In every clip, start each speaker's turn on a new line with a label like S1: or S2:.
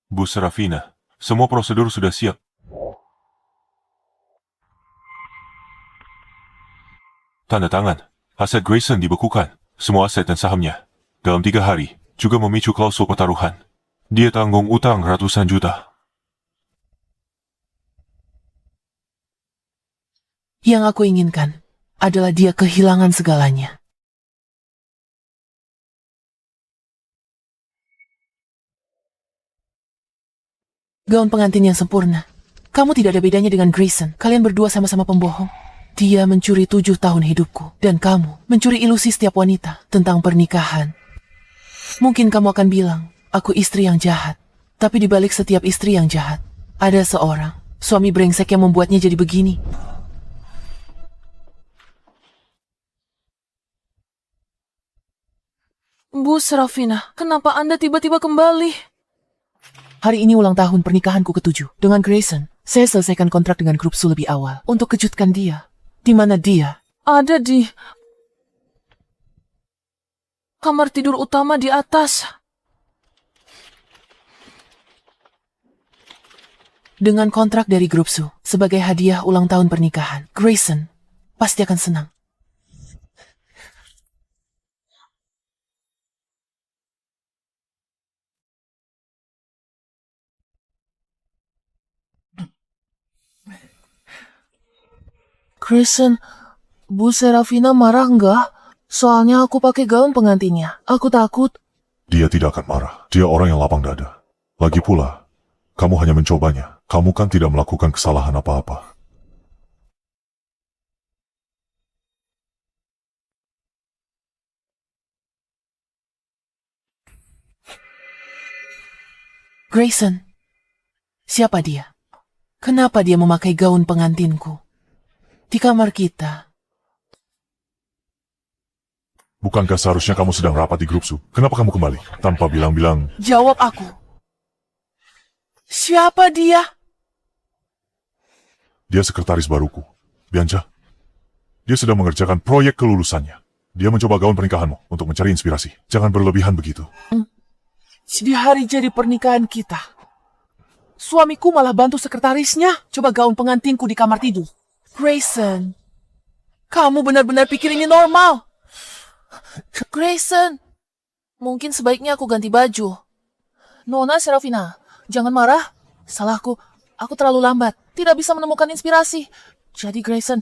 S1: Bu Serafina, semua prosedur sudah siap. Tanda tangan. Aset Grayson dibekukan. Semua aset dan sahamnya. Dalam 3 hari, juga memicu klausul pertaruhan. Dia tanggung utang ratusan juta.
S2: Yang aku inginkan adalah dia kehilangan segalanya. Gaun pengantin yang sempurna. Kamu tidak ada bedanya dengan Grayson. Kalian berdua sama-sama pembohong. Dia mencuri 7 tahun hidupku. Dan kamu mencuri ilusi setiap wanita tentang pernikahan. Mungkin kamu akan bilang, aku istri yang jahat. Tapi di balik setiap istri yang jahat, ada seorang suami brengsek yang membuatnya jadi begini.
S3: Bu Serafina, kenapa Anda tiba-tiba kembali?
S2: Hari ini ulang tahun pernikahanku ke-7 dengan Grayson. Saya selesaikan kontrak dengan grup Su lebih awal untuk kejutkan dia. Di mana dia?
S3: Ada di kamar tidur utama di atas.
S2: Dengan kontrak dari grup Su sebagai hadiah ulang tahun pernikahan, Grayson pasti akan senang. Grayson, Bu Serafina marah nggak? Soalnya aku pakai gaun pengantinnya. Aku takut.
S4: Dia tidak akan marah. Dia orang yang lapang dada. Lagi pula, kamu hanya mencobanya. Kamu kan tidak melakukan kesalahan apa-apa.
S2: Grayson, siapa dia? Kenapa dia memakai gaun pengantinku? Di kamar kita.
S4: Bukankah seharusnya kamu sedang rapat di grup Su? Kenapa kamu kembali? Tanpa bilang-bilang,
S2: Jawab aku. Siapa dia?
S4: dia sekretaris baruku. Bianca. Dia sedang mengerjakan proyek kelulusannya. Dia mencoba gaun pernikahanmu untuk mencari inspirasi. Jangan berlebihan begitu.
S2: Di hari jadi pernikahan kita, suamiku malah bantu sekretarisnya coba gaun pengantinku di kamar tidur. Grayson, kamu benar-benar pikir ini normal? Grayson, mungkin sebaiknya aku ganti baju. Nona Serafina, jangan marah. Salahku, aku terlalu lambat. Tidak bisa menemukan inspirasi. Jadi Grayson,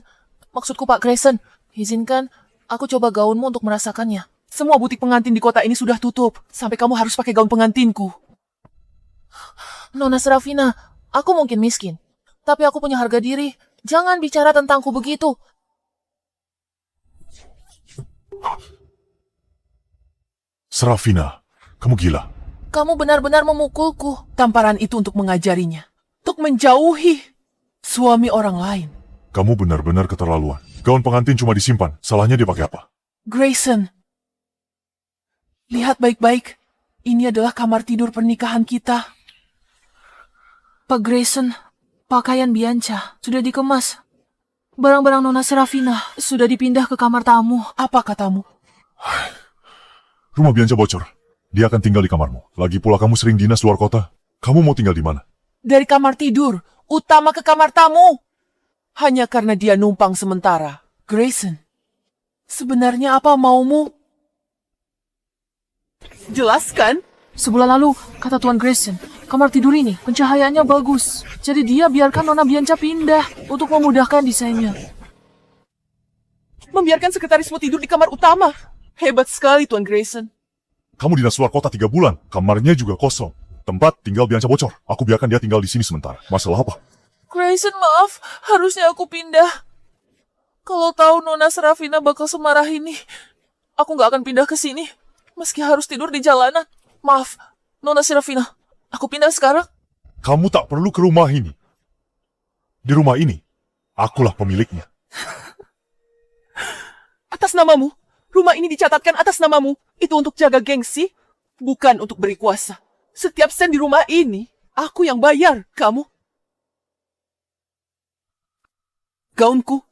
S2: maksudku Pak Grayson, izinkan aku coba gaunmu untuk merasakannya. Semua butik pengantin di kota ini sudah tutup. Sampai kamu harus pakai gaun pengantinku. Nona Serafina, aku mungkin miskin. Tapi aku punya harga diri. Jangan bicara tentangku begitu.
S4: Serafina, kamu gila.
S2: Kamu benar-benar memukulku. Tamparan itu untuk mengajarinya. Untuk menjauhi suami orang lain.
S4: Kamu benar-benar keterlaluan. Gaun pengantin cuma disimpan. Salahnya dia pakai apa?
S2: Grayson, lihat baik-baik. Ini adalah kamar tidur pernikahan kita.
S3: Pak Grayson, pakaian Bianca sudah dikemas. Barang-barang Nona Serafina sudah dipindah ke kamar tamu.
S2: Apa katamu?
S4: Rumah Bianca bocor. Dia akan tinggal di kamarmu. Lagi pula kamu sering dinas luar kota. Kamu mau tinggal di mana?
S2: Dari kamar tidur, utama ke kamar tamu. Hanya karena dia numpang sementara. Grayson, sebenarnya apa maumu? Jelaskan.
S3: Sebulan lalu, kata Tuan Grayson, kamar tidur ini pencahayaannya bagus. Jadi dia biarkan Nona Bianca pindah untuk memudahkan desainnya.
S2: Membiarkan sekretarismu tidur di kamar utama. Hebat sekali, Tuan Grayson.
S4: Kamu dinas luar kota 3 bulan. Kamarnya juga kosong. Tempat tinggal Bianca bocor. Aku biarkan dia tinggal di sini sementara. Masalah apa?
S2: Grayson, maaf. Harusnya aku pindah. Kalau tahu Nona Serafina bakal semarah ini, aku nggak akan pindah ke sini. Meski harus tidur di jalanan. Maaf, Nona Serafina. Aku pindah sekarang.
S4: Kamu tak perlu ke rumah ini. Di rumah ini, akulah pemiliknya.
S2: Atas namamu. Rumah ini dicatatkan atas namamu. Itu untuk jaga gengsi, bukan untuk beri kuasa. Setiap sen di rumah ini, aku yang bayar. Kamu. Gaunku.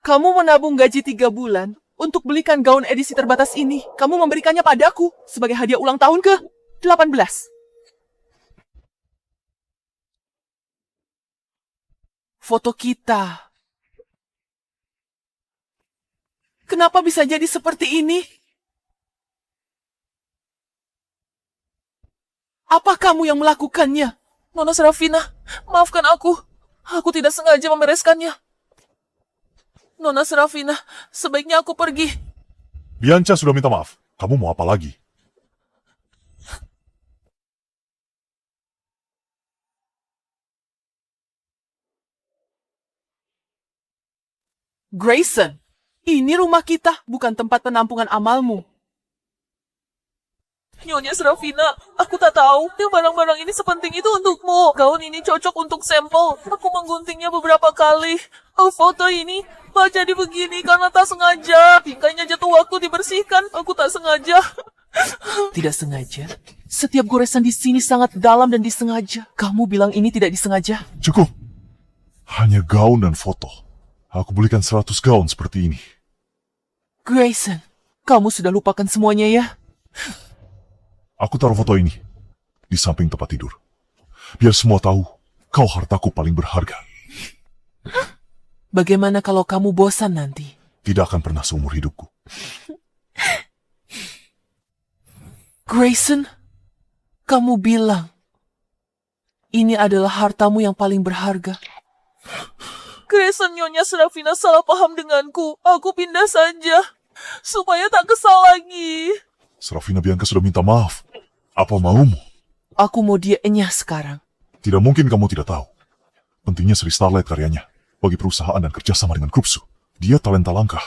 S2: Kamu menabung gaji 3 bulan Untuk belikan gaun edisi terbatas ini, kamu memberikannya padaku sebagai hadiah ulang tahun ke-18. Foto kita. Kenapa bisa jadi seperti ini? Apa kamu yang melakukannya?
S3: Nona Serafina, maafkan aku. Aku tidak sengaja membereskannya. Nona Serafina, sebaiknya aku pergi.
S4: Bianca sudah minta maaf. Kamu mau apa lagi?
S2: Grayson, ini rumah kita, bukan tempat penampungan amalmu.
S3: Nyonya Serafina, aku tak tahu barang-barang ini sepenting itu untukmu. Gaun ini cocok untuk sampel. Aku mengguntingnya beberapa kali. Oh, foto ini jadi begini karena tak sengaja. Bingkainya jatuh waktu dibersihkan. Aku tak sengaja.
S2: Tidak sengaja? Setiap goresan di sini sangat dalam dan disengaja. Kamu bilang ini tidak disengaja?
S4: Cukup. Hanya gaun dan foto. Aku belikan 100 gaun seperti ini.
S2: Grayson, kamu sudah lupakan semuanya ya?
S4: Aku taruh foto ini di samping tempat tidur. Biar semua tahu, kau hartaku paling berharga.
S2: Bagaimana kalau kamu bosan nanti?
S4: Tidak akan pernah seumur hidupku.
S2: Grayson, kamu bilang ini adalah hartamu yang paling berharga.
S3: Grayson, Nyonya Serafina salah paham denganku. Aku pindah saja supaya tak kesal lagi.
S4: Serafina Bianca sudah minta maaf. Apa maumu?
S2: Aku mau dia enyah sekarang.
S4: Tidak mungkin kamu tidak tahu. Pentingnya Sri Starlight karyanya bagi perusahaan dan kerjasama dengan Krupsu. Dia talenta langka.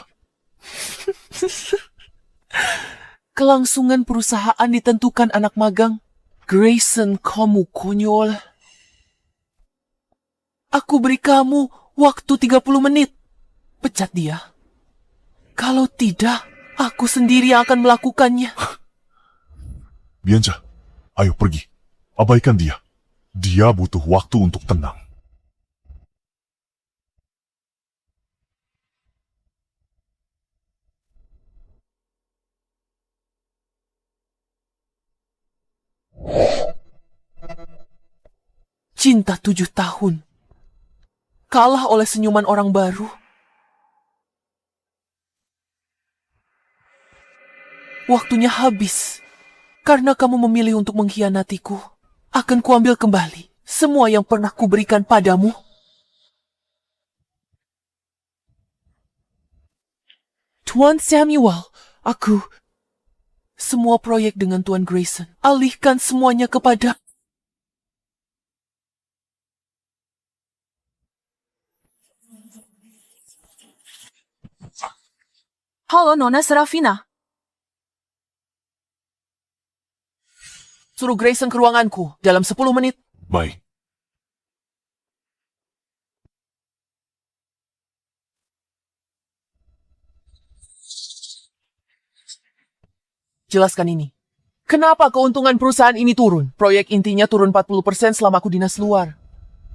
S2: Kelangsungan perusahaan ditentukan anak magang. Grayson, kamu konyol. Aku beri kamu waktu 30 menit. Pecat dia. Kalau tidak, aku sendiri yang akan melakukannya.
S4: Bianca, ayo pergi. Abaikan dia. Dia butuh waktu untuk tenang.
S2: Cinta 7 tahun. Kalah oleh senyuman orang baru. Waktunya habis. Karena kamu memilih untuk mengkhianatiku, akan kuambil kembali semua yang pernah kuberikan padamu. Tuan Samuel, aku... Semua proyek dengan Tuan Grayson, alihkan semuanya kepada...
S3: Halo, Nona Serafina.
S2: Suruh Grayson ke ruanganku dalam 10 menit.
S1: Baik.
S2: Jelaskan ini. Kenapa keuntungan perusahaan ini turun? Proyek intinya turun 40% selama aku dinas luar.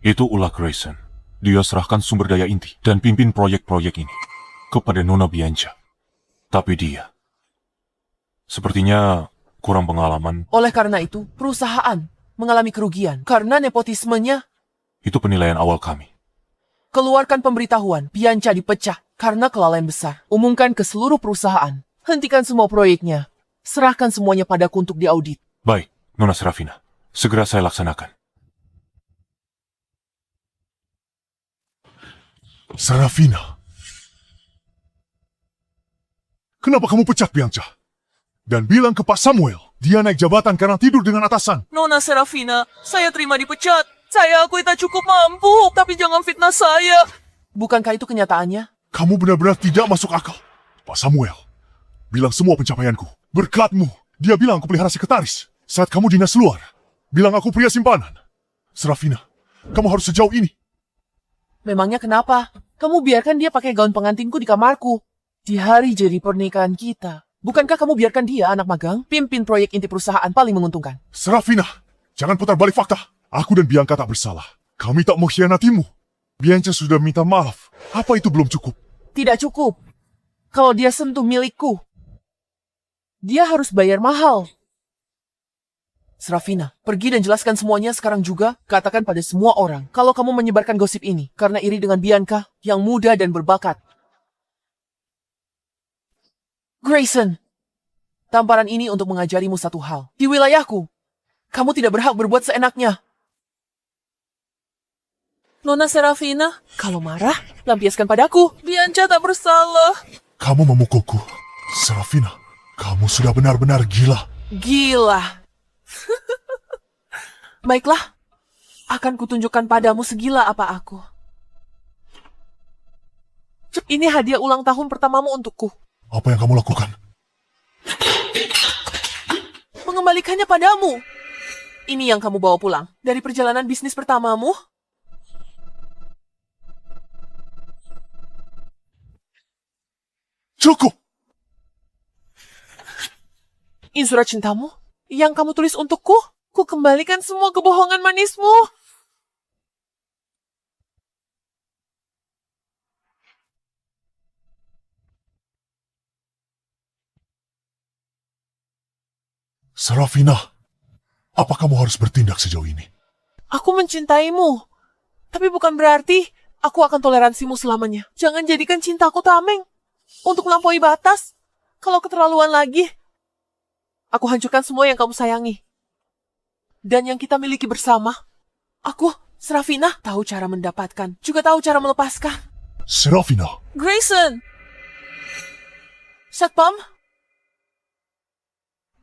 S1: Itu ulah Grayson. Dia serahkan sumber daya inti dan pimpin proyek-proyek ini kepada Nona Bianca. Tapi dia sepertinya kurang pengalaman.
S2: Oleh karena itu, perusahaan mengalami kerugian karena nepotismenya.
S1: Itu penilaian awal kami.
S2: Keluarkan pemberitahuan, Bianca dipecah karena kelalaian besar. Umumkan ke seluruh perusahaan. Hentikan semua proyeknya. Serahkan semuanya padaku untuk diaudit.
S1: Baik, Nona Serafina. Segera saya laksanakan.
S4: Serafina. Kenapa kamu pecat Bianca? Dan bilang ke Pak Samuel, dia naik jabatan karena tidur dengan atasan.
S3: Nona Serafina, saya terima dipecat. Saya akui tak cukup mampu, tapi jangan fitnah saya.
S2: Bukankah itu kenyataannya?
S4: Kamu benar-benar tidak masuk akal. Pak Samuel, bilang semua pencapaianku. Berkatmu. Dia bilang aku pelihara sekretaris. Saat kamu dinas luar, bilang aku pria simpanan. Serafina, kamu harus sejauh ini.
S2: Memangnya kenapa? Kamu biarkan dia pakai gaun pengantinku di kamarku. Di hari jadi pernikahan kita. Bukankah kamu biarkan dia, anak magang, pimpin proyek inti perusahaan paling menguntungkan?
S4: Serafina, jangan putar balik fakta. Aku dan Bianca tak bersalah. Kami tak mengkhianatimu. Bianca sudah minta maaf. Apa itu belum cukup?
S2: Tidak cukup. Kalau dia sentuh milikku, dia harus bayar mahal. Srafina, pergi dan jelaskan semuanya sekarang juga. Katakan pada semua orang kalau kamu menyebarkan gosip ini karena iri dengan Bianca yang muda dan berbakat. Grayson, tamparan ini untuk mengajarimu satu hal. Di wilayahku, kamu tidak berhak berbuat seenaknya.
S3: Nona Serafina,
S2: Kalau marah, lampiaskan padaku.
S3: Bianca tak bersalah.
S4: Kamu memukulku. Serafina, kamu sudah benar-benar gila.
S2: Gila. Baiklah, akan kutunjukkan padamu segila apa aku. Ini hadiah ulang tahun pertamamu untukku.
S4: Apa yang kamu lakukan?
S2: Mengembalikannya padamu. Ini yang kamu bawa pulang dari perjalanan bisnis pertamamu.
S4: Cukup!
S2: Ini surat cintamu yang kamu tulis untukku. Ku kembalikan semua kebohongan manismu.
S4: Serafina, apa kamu harus bertindak sejauh ini?
S2: Aku mencintaimu. Tapi bukan berarti aku akan toleransimu selamanya. Jangan jadikan cintaku tameng untuk melampaui batas. Kalau keterlaluan lagi, aku hancurkan semua yang kamu sayangi. Dan yang kita miliki bersama. Aku, Srafina, tahu cara mendapatkan, juga tahu cara melepaskan.
S4: Serafina,
S3: Grayson,
S2: Satpam,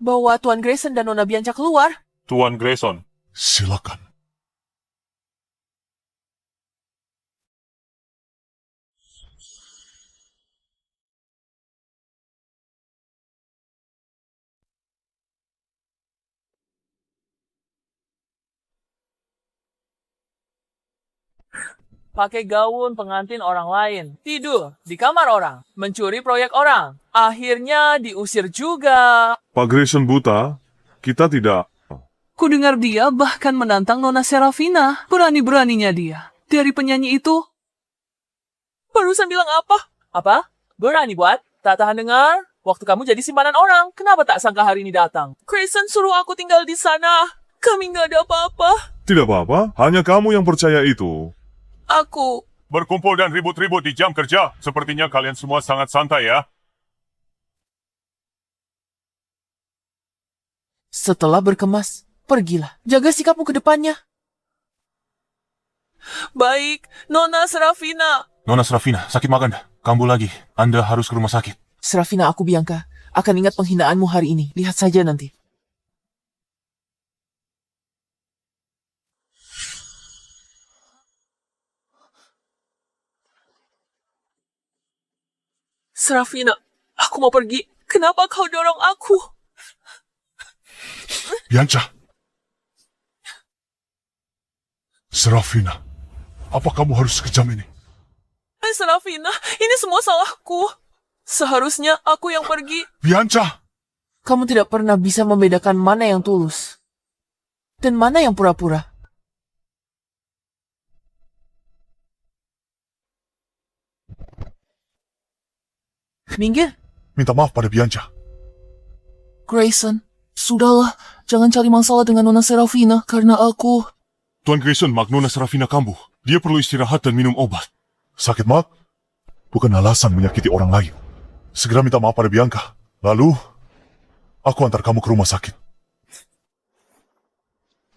S2: bawa Tuan Grayson dan Nona Bianca keluar.
S1: Tuan Grayson.
S4: silakan.
S3: pakai gaun pengantin orang lain, tidur di kamar orang, mencuri proyek orang. Akhirnya diusir juga.
S5: Pak Grayson buta, kita tidak.
S6: Ku dengar dia bahkan menantang Nona Serafina. Berani-beraninya dia. Dari penyanyi itu,
S3: Barusan bilang apa? Apa? Berani buat? Tak tahan dengar? Waktu kamu jadi simpanan orang, kenapa tak sangka hari ini datang? Grayson suruh aku tinggal di sana. Kami nggak ada apa-apa.
S5: Tidak apa-apa, hanya kamu yang percaya itu.
S3: Aku...
S1: Berkumpul dan ribut-ribut di jam kerja. Sepertinya kalian semua sangat santai ya.
S2: Setelah berkemas, pergilah. Jaga sikapmu ke depannya.
S3: Baik, Nona Serafina.
S1: Nona Serafina, sakit makan. Kambuh lagi. Anda harus ke rumah sakit.
S2: Serafina, aku Bianca akan ingat penghinaanmu hari ini. Lihat saja nanti.
S3: Serafina, aku mau pergi. Kenapa kau dorong aku?
S4: Bianca. Serafina, apa kamu harus sekejam ini?
S3: Hai Serafina, ini semua salahku. Seharusnya aku yang pergi.
S4: Bianca!
S2: Kamu tidak pernah bisa membedakan mana yang tulus dan mana yang pura-pura. Minggir.
S4: Minta maaf pada Bianca.
S2: Grayson, sudahlah. Jangan cari masalah dengan Nona Serafina karena aku...
S1: Tuan Grayson, Nona Serafina kambuh. Dia perlu istirahat dan minum obat.
S4: Sakit maaf bukan alasan menyakiti orang lain. Segera minta maaf pada Bianca. Lalu, aku antar kamu ke rumah sakit.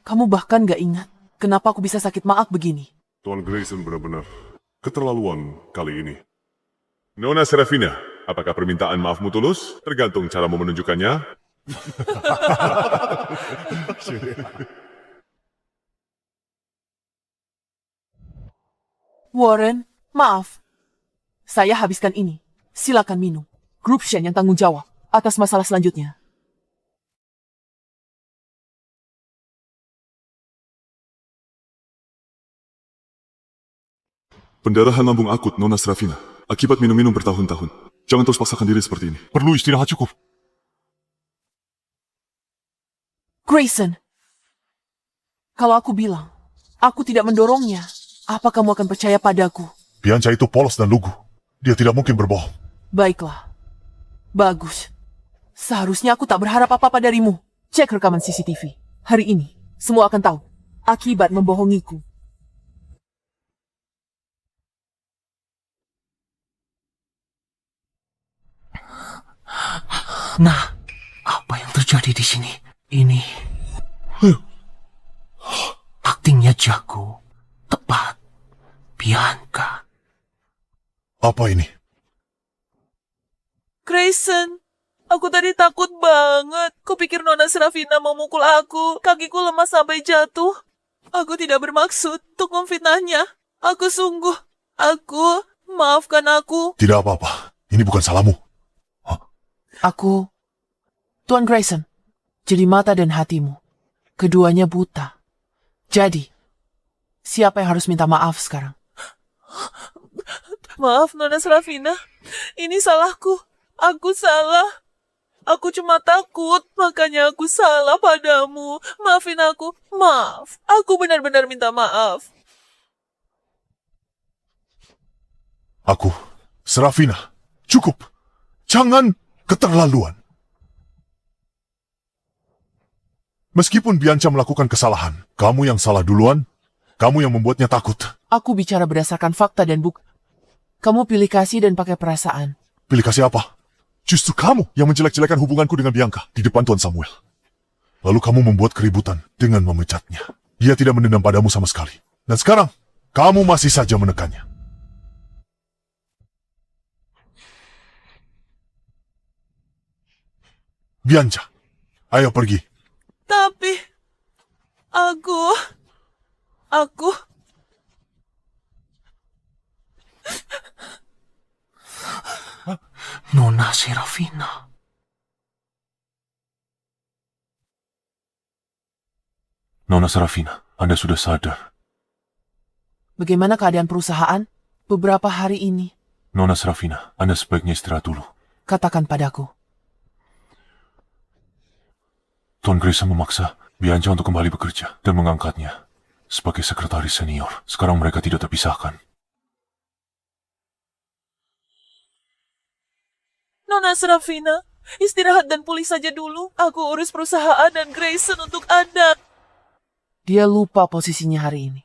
S2: Kamu bahkan gak ingat kenapa aku bisa sakit maaf begini.
S5: Tuan Grayson benar-benar keterlaluan kali ini. Nona Serafina, apakah permintaan maafmu tulus? Tergantung caramu menunjukkannya.
S2: Warren, maaf. Saya habiskan ini. Silakan minum. Grup Shen yang tanggung jawab atas masalah selanjutnya.
S5: Pendarahan lambung akut, Nona Serafina. Akibat minum-minum bertahun-tahun. Jangan terus paksakan diri seperti ini.
S1: Perlu istirahat cukup.
S2: Grayson, kalau aku bilang, aku tidak mendorongnya, apa kamu akan percaya padaku?
S4: Bianca itu polos dan lugu. Dia tidak mungkin berbohong.
S2: Baiklah. Bagus. Seharusnya aku tak berharap apa-apa darimu. Cek rekaman CCTV. Hari ini, semua akan tahu akibat membohongiku.
S7: Nah, apa yang terjadi di sini? Ini aktingnya jago, tepat. Bianca.
S4: Apa ini?
S3: Grayson, aku tadi takut banget. Kupikir Nona Serafina mau mukul aku. Kakiku lemas sampai jatuh. Aku tidak bermaksud untuk memfitnahnya. Maafkan aku.
S4: Tidak apa-apa. Ini bukan salahmu.
S2: Aku, Tuan Grayson, jadi mata dan hatimu. Keduanya buta. Jadi, siapa yang harus minta maaf sekarang?
S3: Maaf, Nona Serafina. Ini salahku. Aku salah. Aku cuma takut, makanya aku salah padamu. Maafin aku. Maaf. Aku benar-benar minta maaf.
S4: Aku, Serafina, cukup. Jangan keterlaluan. Meskipun Bianca melakukan kesalahan, kamu yang salah duluan, kamu yang membuatnya takut.
S2: Aku bicara berdasarkan fakta dan bukti. Kamu pilih kasih dan pakai perasaan.
S4: Pilih kasih apa? Justru kamu yang menjelek-jelekan hubunganku dengan Bianca di depan Tuan Samuel. Lalu kamu membuat keributan dengan memecatnya. Dia tidak mendendam padamu sama sekali. Dan sekarang, kamu masih saja menekannya. Bianca, ayo pergi.
S3: Tapi, aku...
S7: Nona Serafina.
S1: Nona Serafina, Anda sudah sadar.
S2: Bagaimana keadaan perusahaan beberapa hari ini?
S1: Nona Serafina, Anda sebaiknya istirahat dulu.
S2: Katakan padaku.
S1: Tuan Grayson memaksa Bianca untuk kembali bekerja dan mengangkatnya sebagai sekretaris senior. Sekarang mereka tidak terpisahkan.
S3: Nona Serafina, istirahat dan pulih saja dulu. Aku urus perusahaan dan Grayson untuk Anda.
S2: Dia lupa posisinya hari ini.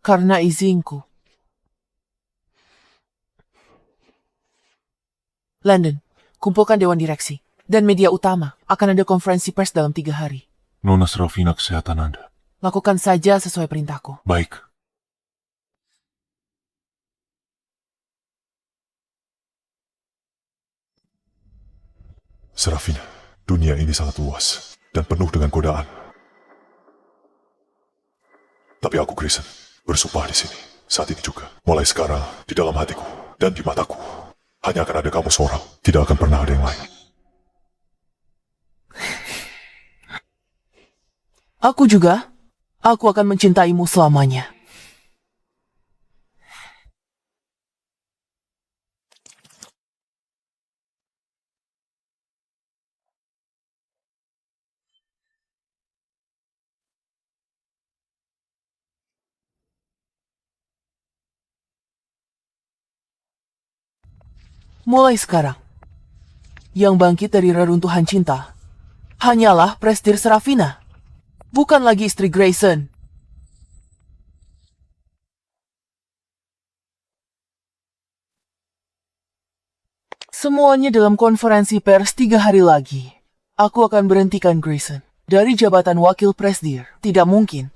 S2: Karena izinku. Landon, kumpulkan Dewan Direksi dan media utama. Akan ada konferensi pers dalam 3 hari.
S1: Nona Serafina, kesehatan Anda.
S2: Lakukan saja sesuai perintahku.
S1: Baik.
S4: Serafina, dunia ini sangat luas dan penuh dengan godaan. Tapi aku, Grayson, bersumpah di sini, saat ini juga. Mulai sekarang, di dalam hatiku dan di mataku, hanya akan ada kamu seorang. Tidak akan pernah ada yang lain.
S2: Aku juga. Aku akan mencintaimu selamanya. Mulai sekarang, yang bangkit dari reruntuhan cinta hanyalah Prestir Serafina, bukan lagi istri Grayson. Semuanya dalam konferensi pers 3 hari lagi. Aku akan berhentikan Grayson dari jabatan wakil Presdir. Tidak mungkin.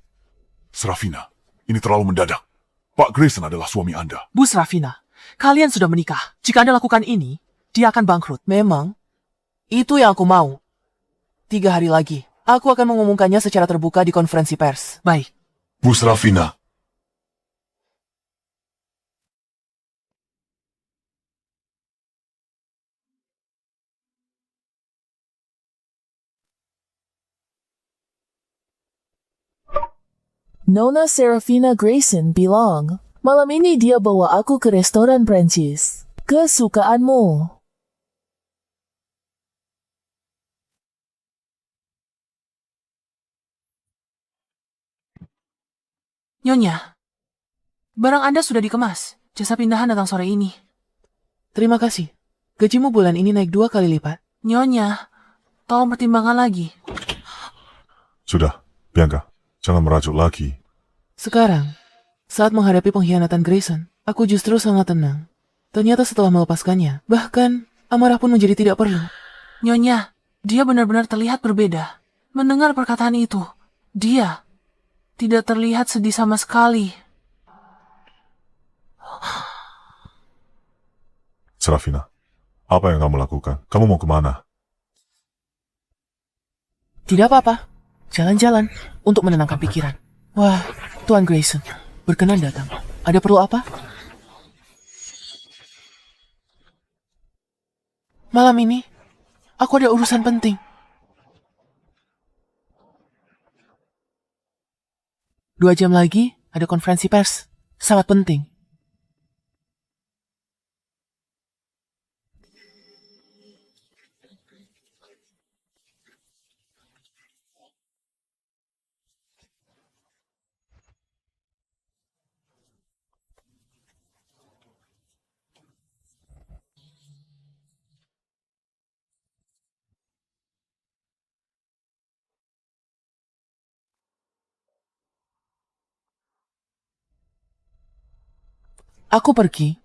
S4: Serafina, ini terlalu mendadak. Pak Grayson adalah suami Anda.
S2: Bu Serafina, kalian sudah menikah. Jika Anda lakukan ini, dia akan bangkrut. Memang, itu yang aku mau. 3 hari lagi, aku akan mengumumkannya secara terbuka di konferensi pers. Baik.
S4: Bu Serafina.
S8: Nona Serafina Grayson bilang, malam ini dia bawa aku ke restoran Prancis. Kesukaanmu.
S2: Nyonya, barang Anda sudah dikemas. Jasa pindahan datang sore ini. Terima kasih. Gajimu bulan ini naik 2 kali lipat.
S6: Nyonya, tolong pertimbangkan lagi.
S4: Sudah, Bianca. Jangan merajuk lagi.
S2: Sekarang, saat menghadapi pengkhianatan Grayson, aku justru sangat tenang. Ternyata setelah melepaskannya, bahkan amarah pun menjadi tidak perlu.
S6: Nyonya, dia benar-benar terlihat berbeda. Mendengar perkataan itu, dia tidak terlihat sedih sama sekali.
S4: Serafina, apa yang kamu lakukan? Kamu mau kemana?
S2: Tidak apa-apa. Jalan-jalan untuk menenangkan pikiran. Wah, Tuan Grayson, berkenan datang. Ada perlu apa? Malam ini, aku ada urusan penting. 2 jam lagi, ada konferensi pers. Sangat penting. Aku pergi.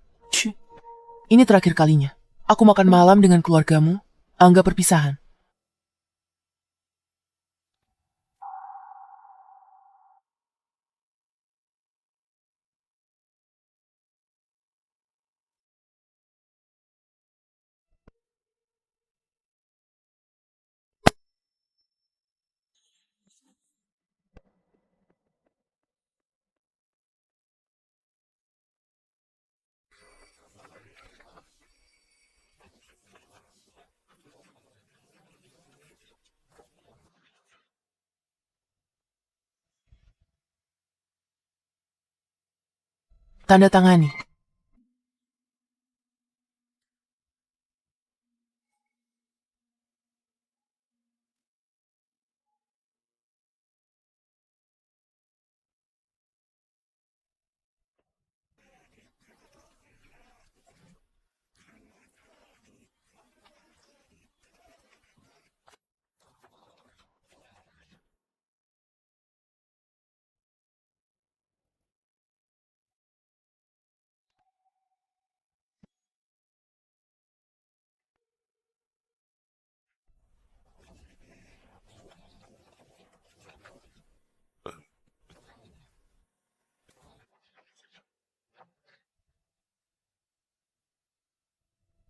S2: Ini terakhir kalinya. Aku makan malam dengan keluargamu. Anggap perpisahan. Tanda tangani.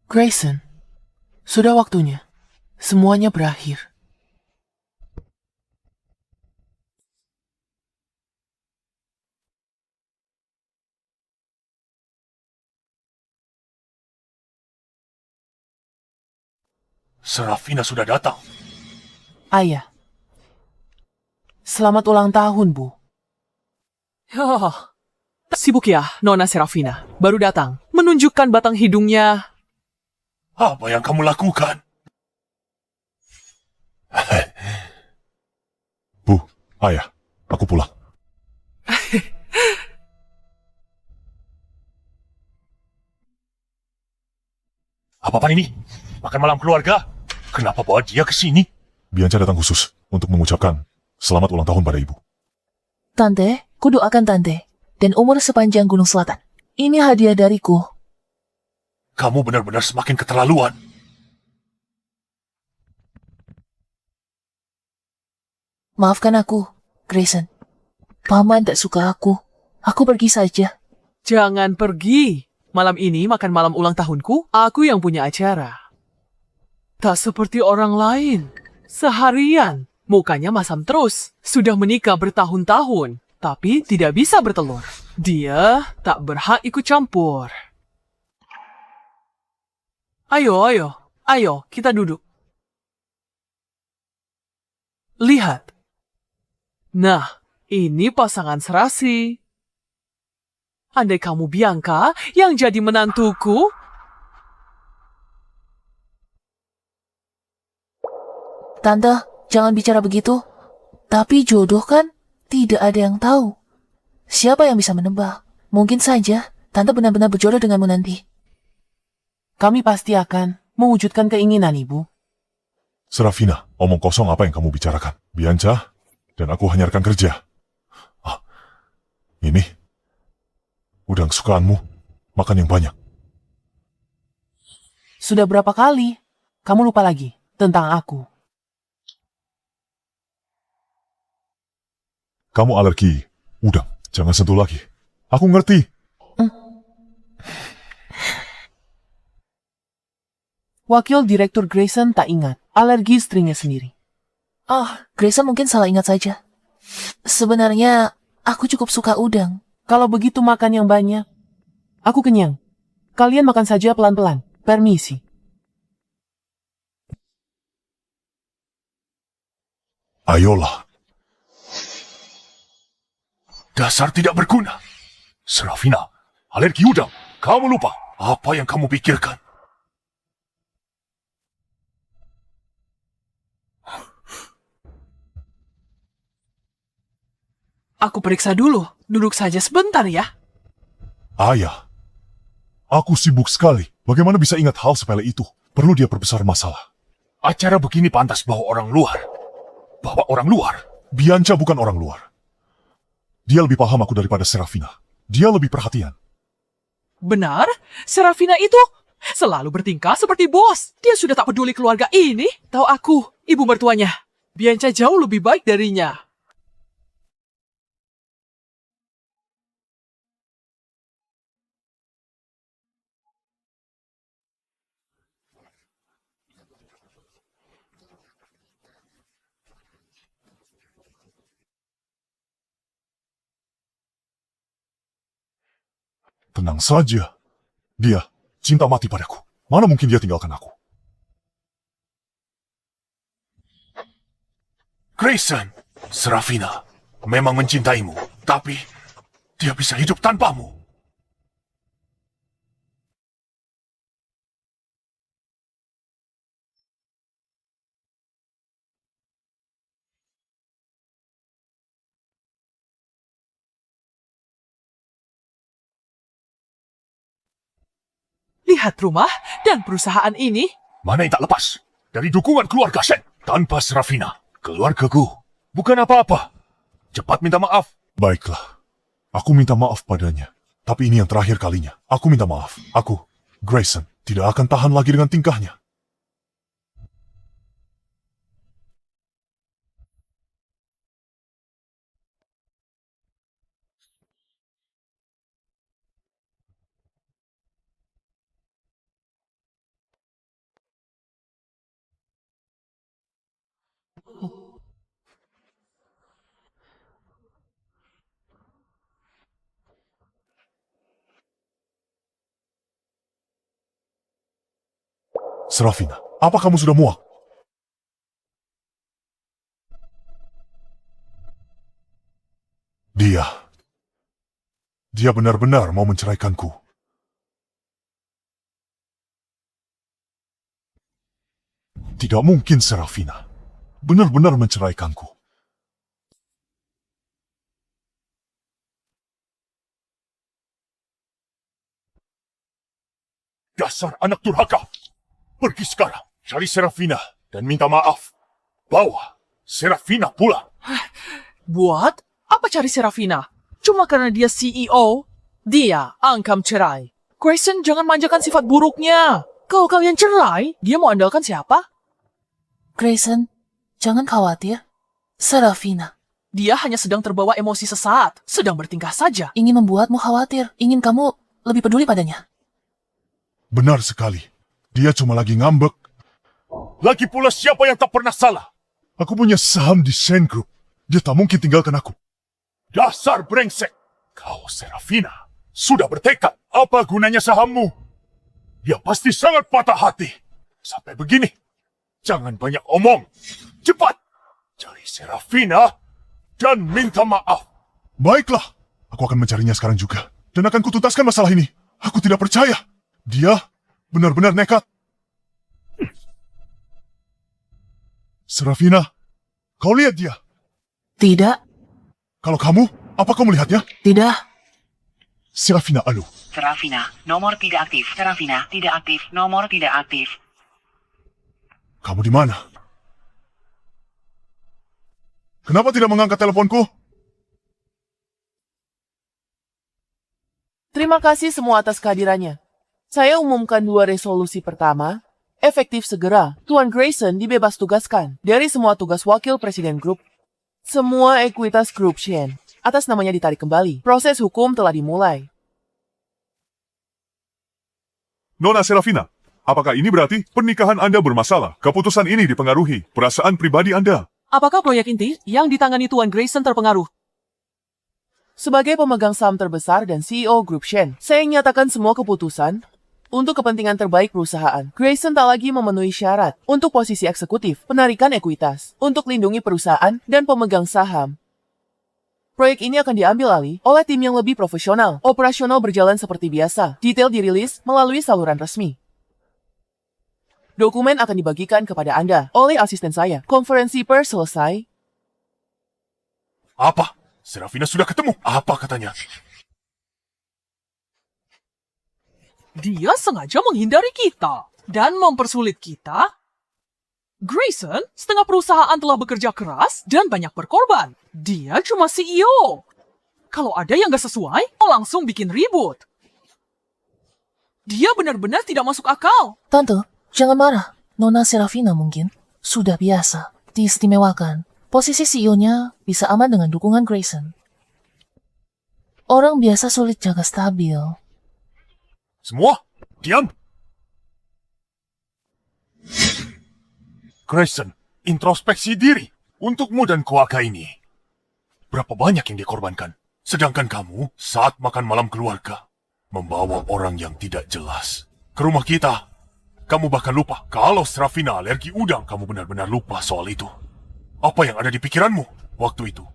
S2: Grayson, sudah waktunya. Semuanya berakhir.
S4: Serafina sudah datang.
S2: Ayah. Selamat ulang tahun, Bu.
S6: Oh, sibuk ya, Nona Serafina. Baru datang, menunjukkan batang hidungnya.
S4: Apa yang kamu lakukan? Bu, ayah, aku pulang.
S9: Apa-apa ini? Makan malam keluarga? Kenapa bawa dia ke sini?
S4: Bianca datang khusus untuk mengucapkan selamat ulang tahun pada ibu.
S8: Tante, kudoakan Tante, dan umur sepanjang Gunung Selatan. Ini hadiah dariku.
S9: Kamu benar-benar semakin keterlaluan.
S8: Maafkan aku, Grayson. Paman tak suka aku. Aku pergi saja.
S6: Jangan pergi. Malam ini makan malam ulang tahunku, aku yang punya acara. Tak seperti orang lain. Seharian, mukanya masam terus. Sudah menikah bertahun-tahun, tapi tidak bisa bertelur. Dia tak berhak ikut campur. Ayo, kita duduk. Lihat. Nah, ini pasangan serasi. Andai kamu Bianca yang jadi menantuku,
S8: Tante, jangan bicara begitu. Tapi jodoh kan tidak ada yang tahu. Siapa yang bisa menebak? Mungkin saja Tante benar-benar berjodoh denganmu nanti.
S2: kami pasti akan mewujudkan keinginan ibu.
S4: Serafina, omong kosong apa yang kamu bicarakan? Bianca, dan aku hanya rekan kerja. Ini, udang kesukaanmu, makan yang banyak.
S2: Sudah berapa kali kamu lupa lagi tentang aku?
S4: Kamu alergi udang, jangan sentuh lagi. Aku ngerti.
S2: Wakil Direktur Grayson tak ingat alergi istrinya sendiri.
S8: Grayson mungkin salah ingat saja. Sebenarnya, aku cukup suka udang.
S2: Kalau begitu makan yang banyak. Aku kenyang. Kalian makan saja pelan-pelan. Permisi.
S4: Ayolah.
S9: Dasar tidak berguna. Serafina, alergi udang. Kamu lupa apa yang kamu pikirkan.
S6: Aku periksa dulu. Duduk saja sebentar ya.
S4: Ayah, aku sibuk sekali. Bagaimana bisa ingat hal sepele itu? Perlu dia perbesar masalah.
S9: Acara begini pantas bawa orang luar. Bawa orang luar.
S4: Bianca bukan orang luar. Dia lebih paham aku daripada Serafina. Dia lebih perhatian.
S6: Benar, Serafina itu selalu bertingkah seperti bos. Dia sudah tak peduli keluarga ini. Tahu aku, ibu mertuanya. Bianca jauh lebih baik darinya.
S4: Tenang saja. Dia cinta mati padaku. Mana mungkin dia tinggalkan aku?
S9: Grayson, Serafina memang mencintaimu, tapi dia bisa hidup tanpamu.
S6: Lihat rumah dan perusahaan ini.
S9: Mana yang tak lepas dari dukungan keluarga Shen? Tanpa Serafina, keluargaku bukan apa-apa. Cepat minta maaf.
S4: Baiklah. Aku minta maaf padanya. Tapi ini yang terakhir kalinya. Aku minta maaf. Aku, Grayson, tidak akan tahan lagi dengan tingkahnya. Serafina, apa kamu sudah muak? Dia benar-benar mau menceraikanku. Tidak mungkin Serafina benar-benar menceraikanku.
S9: Dasar anak durhaka. Pergi sekarang, cari Serafina dan minta maaf. Bawa Serafina pulang.
S6: Buat apa cari Serafina? Cuma karena dia CEO, dia ancam cerai. Grayson, jangan manjakan sifat buruknya. Kalau kalian cerai, dia mau andalkan siapa?
S8: Grayson, jangan khawatir. Serafina
S6: Dia hanya sedang terbawa emosi sesaat, sedang bertingkah saja.
S8: ingin membuatmu khawatir, ingin kamu lebih peduli padanya.
S4: Benar sekali. Dia cuma lagi ngambek.
S9: Lagi pula siapa yang tak pernah salah?
S4: Aku punya saham di Shen Group. Dia tak mungkin tinggalkan aku.
S9: Dasar brengsek. Kau Serafina sudah bertekad. Apa gunanya sahammu? Dia pasti sangat patah hati. Sampai begini. Jangan banyak omong. Cepat. Cari Serafina dan minta maaf.
S4: Baiklah. Aku akan mencarinya sekarang juga. Dan akan kutuntaskan masalah ini. Aku tidak percaya. Dia benar-benar nekat. Serafina, kau lihat dia?
S2: Tidak,
S4: Kalau kamu, apa kau melihatnya?
S2: tidak.
S4: Serafina, aduh.
S7: Serafina, nomor tidak aktif. Serafina, tidak aktif. Nomor tidak aktif.
S4: Kamu di mana? Kenapa tidak mengangkat teleponku?
S2: Terima kasih semua atas kehadirannya. Saya umumkan 2 resolusi pertama. Efektif segera, Tuan Grayson dibebas tugaskan dari semua tugas wakil presiden grup. Semua ekuitas grup Shen atas namanya ditarik kembali. Proses hukum telah dimulai.
S5: Nona Serafina, apakah ini berarti pernikahan Anda bermasalah? Keputusan ini dipengaruhi perasaan pribadi Anda.
S6: Apakah proyek inti yang ditangani Tuan Grayson terpengaruh?
S2: Sebagai pemegang saham terbesar dan CEO grup Shen, saya nyatakan semua keputusan untuk kepentingan terbaik perusahaan. Grayson tak lagi memenuhi syarat untuk posisi eksekutif, penarikan ekuitas, untuk lindungi perusahaan dan pemegang saham. Proyek ini akan diambil alih oleh tim yang lebih profesional. Operasional berjalan seperti biasa. Detail dirilis melalui saluran resmi. Dokumen akan dibagikan kepada Anda oleh asisten saya. Konferensi pers selesai.
S9: Apa? Serafina sudah ketemu. Apa katanya?
S6: Dia sengaja menghindari kita dan mempersulit kita. Grayson, setengah perusahaan telah bekerja keras dan banyak berkorban. Dia cuma CEO. Kalau ada yang gak sesuai, langsung bikin ribut. Dia benar-benar tidak masuk akal.
S8: Tante, jangan marah. Nona Serafina mungkin sudah biasa diistimewakan. Posisi CEO-nya bisa aman dengan dukungan Grayson. Orang biasa sulit jaga stabil.
S9: Semua, diam. Grayson, introspeksi diri untukmu dan keluarga ini. Berapa banyak yang dikorbankan? Sedangkan kamu saat makan malam keluarga membawa orang yang tidak jelas ke rumah kita. Kamu bahkan lupa kalau Serafina alergi udang. Kamu benar-benar lupa soal itu. Apa yang ada di pikiranmu waktu itu?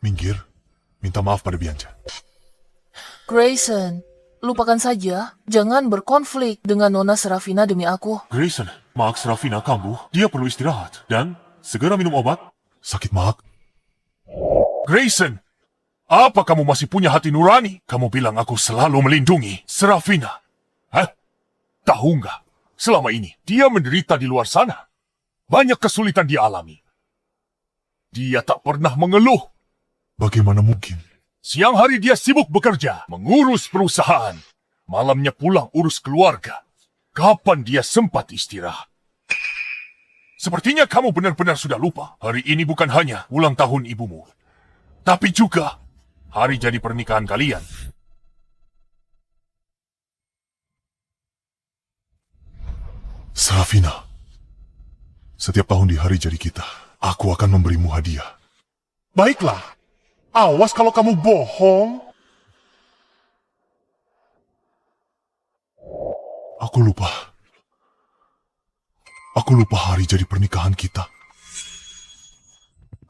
S4: Minggir, minta maaf pada Bianca.
S8: Grayson, lupakan saja. Jangan berkonflik dengan Nona Serafina demi aku.
S9: Grayson, maaf Serafina kambuh. Dia perlu istirahat dan segera minum obat.
S4: Sakit mak?
S9: Grayson, apa kamu masih punya hati nurani? Kamu bilang aku selalu melindungi Serafina. Hah? Tahu nggak? Selama ini, dia menderita di luar sana. Banyak kesulitan dia alami. Dia tak pernah mengeluh.
S4: Bagaimana mungkin?
S9: Siang hari dia sibuk bekerja, mengurus perusahaan. Malamnya pulang urus keluarga. Kapan dia sempat istirahat? Sepertinya kamu benar-benar sudah lupa. Hari ini bukan hanya ulang tahun ibumu, tapi juga hari jadi pernikahan kalian.
S4: Serafina, setiap tahun di hari jadi kita, aku akan memberimu hadiah.
S9: Baiklah, awas kalau kamu bohong.
S4: Aku lupa. Aku lupa hari jadi pernikahan kita.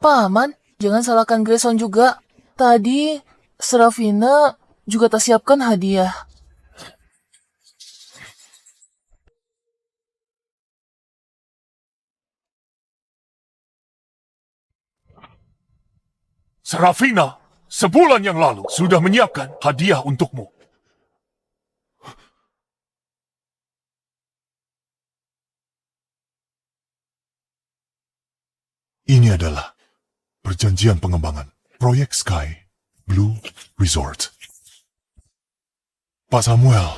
S8: Paman, jangan salahkan Grayson juga. Tadi, Serafina juga tak siapkan hadiah.
S9: Serafina, sebulan yang lalu sudah menyiapkan hadiah untukmu.
S4: Ini adalah perjanjian pengembangan proyek Sky Blue Resort. Pak Samuel,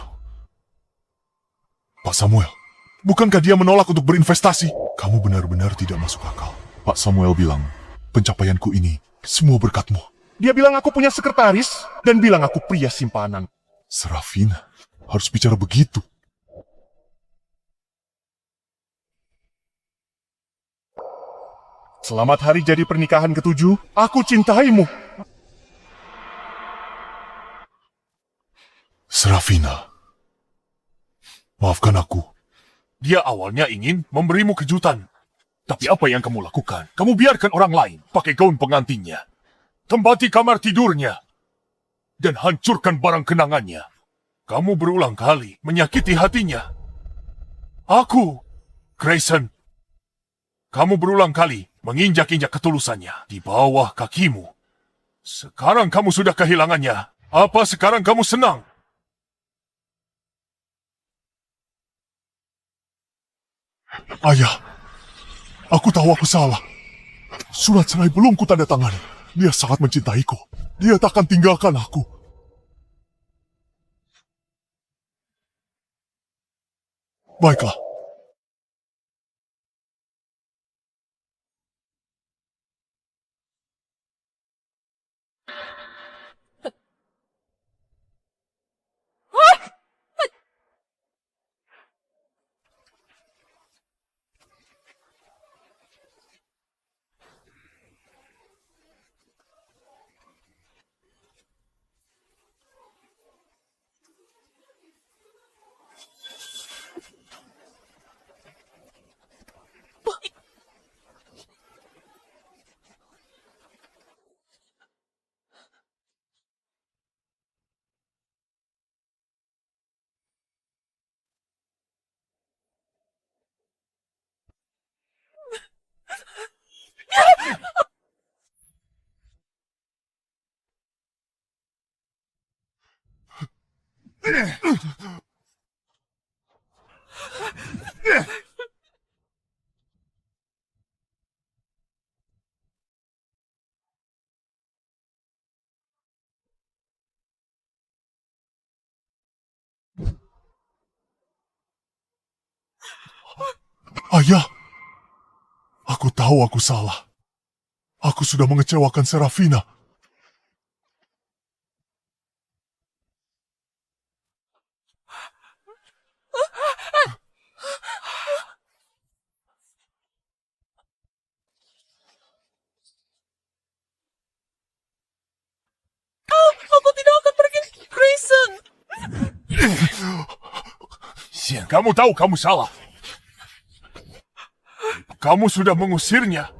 S4: bukankah dia menolak untuk berinvestasi? Kamu benar-benar tidak masuk akal. Pak Samuel bilang, pencapaianku ini semua berkatmu.
S9: Dia bilang aku punya sekretaris dan bilang aku pria simpanan.
S4: Serafina, harus bicara begitu.
S9: Selamat hari jadi pernikahan ke-7. Aku cintaimu.
S4: Serafina, maafkan aku.
S9: Dia awalnya ingin memberimu kejutan. Tapi apa yang kamu lakukan? Kamu biarkan orang lain pakai gaun pengantinnya, tempati kamar tidurnya, dan hancurkan barang kenangannya. Kamu berulang kali menyakiti hatinya. Aku, Grayson, Kamu berulang kali menginjak-injak ketulusannya di bawah kakimu. Sekarang kamu sudah kehilangannya. Apa sekarang kamu senang?
S4: Ayah, aku tahu aku salah. Surat cerai belum kutandatangani. Dia sangat mencintaiku. Dia takkan tinggalkan aku. Baiklah. Ayah, aku tahu aku salah. Aku sudah mengecewakan Serafina.
S3: Aku tidak akan pergi, Grayson.
S9: Siang, kamu tahu kamu salah. Kamu sudah mengusirnya.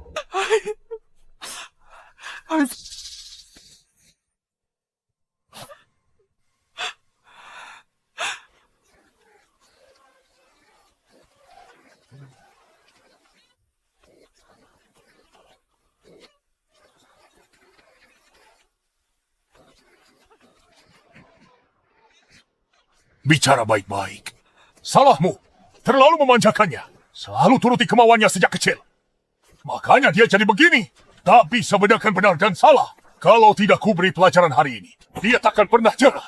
S9: Bicara baik-baik. Salahmu. Terlalu memanjakannya. Selalu turuti kemauannya sejak kecil. Makanya dia jadi begini. Tak bisa bedakan benar dan salah. Kalau tidak kuberi pelajaran hari ini, dia takkan pernah jerah.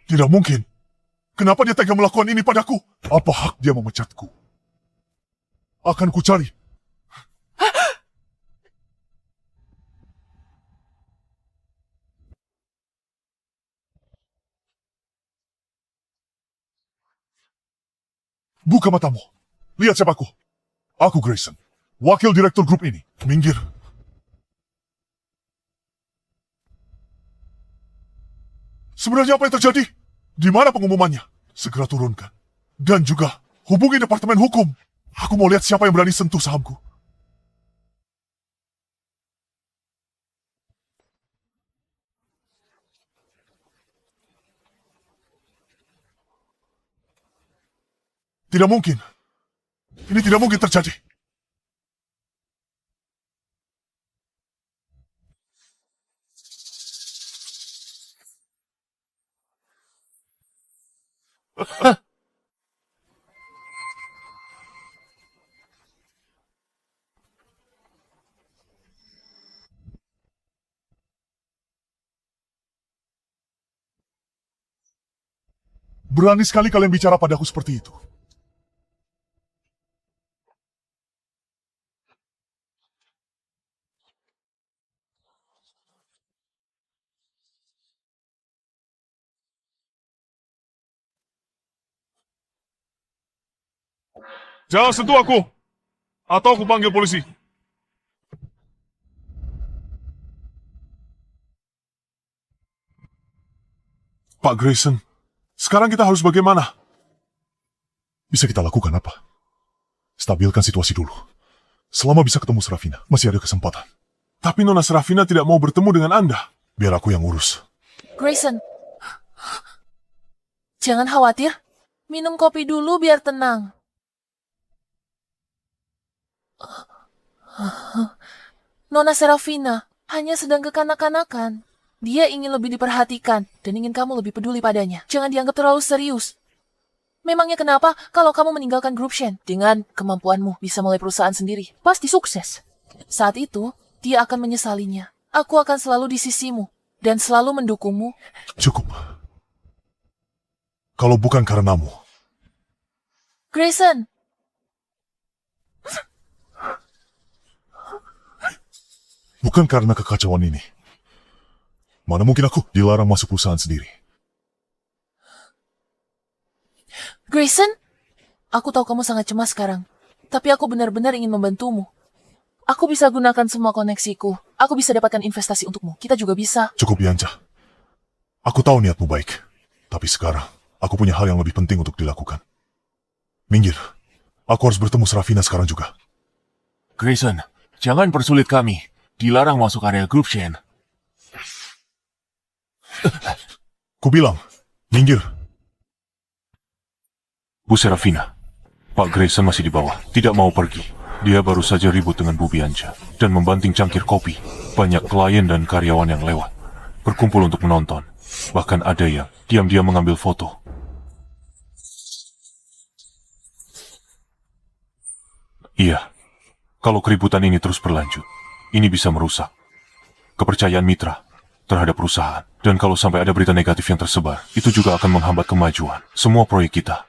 S4: Tidak mungkin. Kenapa dia tega melakukan ini padaku? Apa hak dia memecatku? Akan kucari. Buka matamu. Lihat siapaku. Aku Grayson. Wakil direktur grup ini. Minggir. Sebenarnya apa yang terjadi? Di mana pengumumannya? Segera turunkan. Dan juga hubungi Departemen Hukum. Aku mau lihat siapa yang berani sentuh sahamku. Tidak mungkin. Ini tidak mungkin terjadi. Berani sekali kalian bicara padaku seperti itu. Jangan sentuh aku, atau aku panggil polisi. Pak Grayson, sekarang kita harus bagaimana? Bisa kita lakukan apa? Stabilkan situasi dulu. Selama bisa ketemu Serafina, masih ada kesempatan. Tapi Nona Serafina tidak mau bertemu dengan Anda. Biar aku yang urus.
S8: Grayson, jangan khawatir. Minum kopi dulu biar tenang. Nona Serafina hanya sedang kekanak-kanakan. Dia ingin lebih diperhatikan dan ingin kamu lebih peduli padanya. Jangan dianggap terlalu serius. Memangnya kenapa kalau kamu meninggalkan grup Shen? Dengan kemampuanmu bisa mulai perusahaan sendiri. Pasti sukses. Saat itu, dia akan menyesalinya. Aku akan selalu di sisimu dan selalu mendukungmu.
S4: Cukup. Kalau bukan karenamu.
S8: Grayson,
S4: Bukan karena kekacauan ini. Mana mungkin aku dilarang masuk perusahaan sendiri.
S8: Grayson, aku tahu kamu sangat cemas sekarang. Tapi aku benar-benar ingin membantumu. Aku bisa gunakan semua koneksiku. Aku bisa dapatkan investasi untukmu. Kita juga bisa.
S4: Cukup, Bianca. Aku tahu niatmu baik. Tapi sekarang, aku punya hal yang lebih penting untuk dilakukan. Minggir. Aku harus bertemu Serafina sekarang juga.
S7: Grayson, jangan persulit kami. Dilarang masuk area grup Shen.
S4: Kubilang, minggir.
S1: Bu Serafina, Pak Grayson masih di bawah, tidak mau pergi. Dia baru saja ribut dengan Bu Bianca dan membanting cangkir kopi. Banyak klien dan karyawan yang lewat, berkumpul untuk menonton. Bahkan ada yang diam-diam mengambil foto. Iya, kalau keributan ini terus berlanjut, ini bisa merusak kepercayaan mitra terhadap perusahaan. Dan kalau sampai ada berita negatif yang tersebar, itu juga akan menghambat kemajuan semua proyek kita.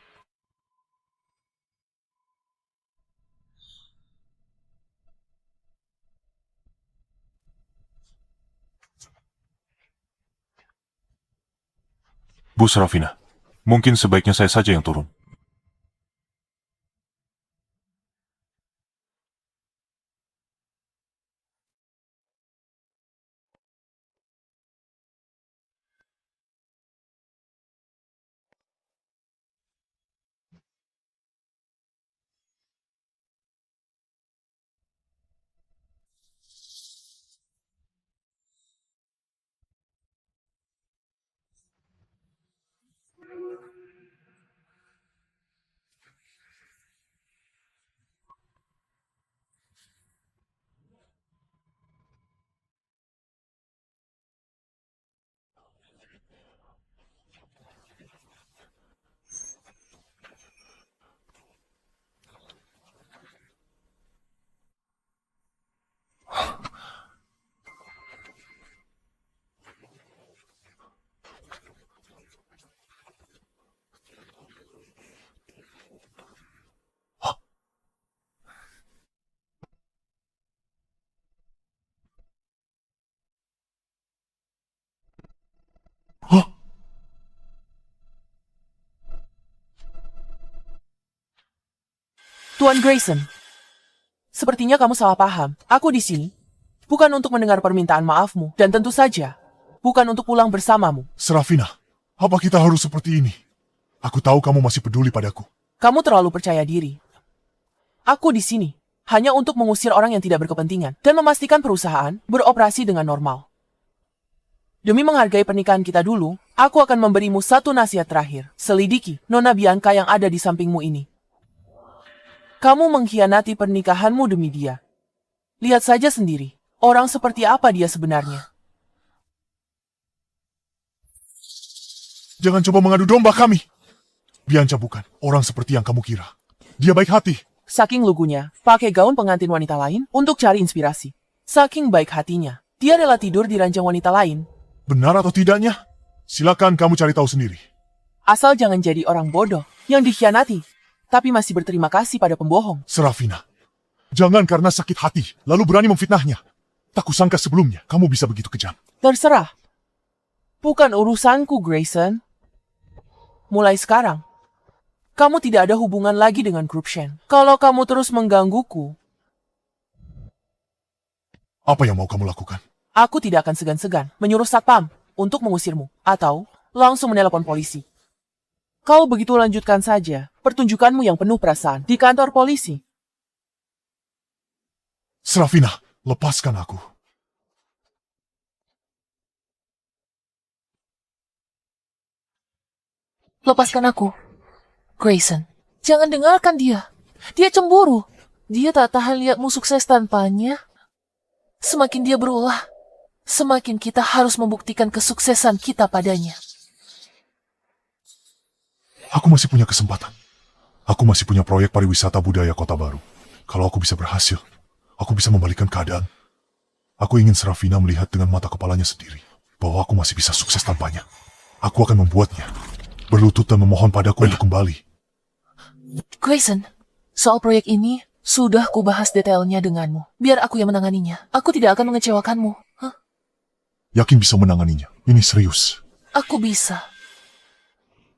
S1: Bu Serafina, mungkin sebaiknya saya saja yang turun.
S2: Tuan Grayson, sepertinya kamu salah paham. Aku di sini bukan untuk mendengar permintaan maafmu, dan tentu saja bukan untuk pulang bersamamu.
S4: Serafina, apa kita harus seperti ini? Aku tahu kamu masih peduli padaku.
S2: Kamu terlalu percaya diri. Aku di sini hanya untuk mengusir orang yang tidak berkepentingan dan memastikan perusahaan beroperasi dengan normal. Demi menghargai pernikahan kita dulu, aku akan memberimu satu nasihat terakhir. Selidiki Nona Bianca yang ada di sampingmu ini. Kamu mengkhianati pernikahanmu demi dia. Lihat saja sendiri, orang seperti apa dia sebenarnya.
S4: Jangan coba mengadu domba kami. Bianca bukan orang seperti yang kamu kira. Dia baik hati.
S2: Saking lugunya, pakai gaun pengantin wanita lain untuk cari inspirasi. Saking baik hatinya, dia rela tidur di ranjang wanita lain.
S4: Benar atau tidaknya? Silakan kamu cari tahu sendiri.
S6: Asal jangan jadi orang bodoh yang dikhianati, tapi masih berterima kasih pada pembohong.
S4: Serafina, jangan karena sakit hati lalu berani memfitnahnya. Tak kusangka sebelumnya kamu bisa begitu kejam.
S6: Terserah. Bukan urusanku, Grayson. Mulai sekarang, kamu tidak ada hubungan lagi dengan grup Shen. Kalau kamu terus menggangguku,
S4: Apa yang mau kamu lakukan?
S6: aku tidak akan segan-segan menyuruh satpam untuk mengusirmu atau langsung menelepon polisi. Kalau begitu lanjutkan saja pertunjukanmu yang penuh perasaan di kantor polisi.
S4: Serafina, lepaskan aku.
S8: Lepaskan aku. Grayson, jangan dengarkan dia. Dia cemburu. Dia tak tahan lihatmu sukses tanpanya. Semakin dia berulah, semakin kita harus membuktikan kesuksesan kita padanya.
S4: Aku masih punya kesempatan. Aku masih punya proyek pariwisata budaya kota baru. Kalau aku bisa berhasil, aku bisa membalikan keadaan. Aku ingin Serafina melihat dengan mata kepalanya sendiri bahwa aku masih bisa sukses tanpanya. Aku akan membuatnya berlutut dan memohon padaku untuk kembali.
S8: Grayson, soal proyek ini sudah kubahas detailnya denganmu. Biar aku yang menanganinya. Aku tidak akan mengecewakanmu. Hah?
S4: Yakin bisa menanganinya? Ini serius.
S8: Aku bisa.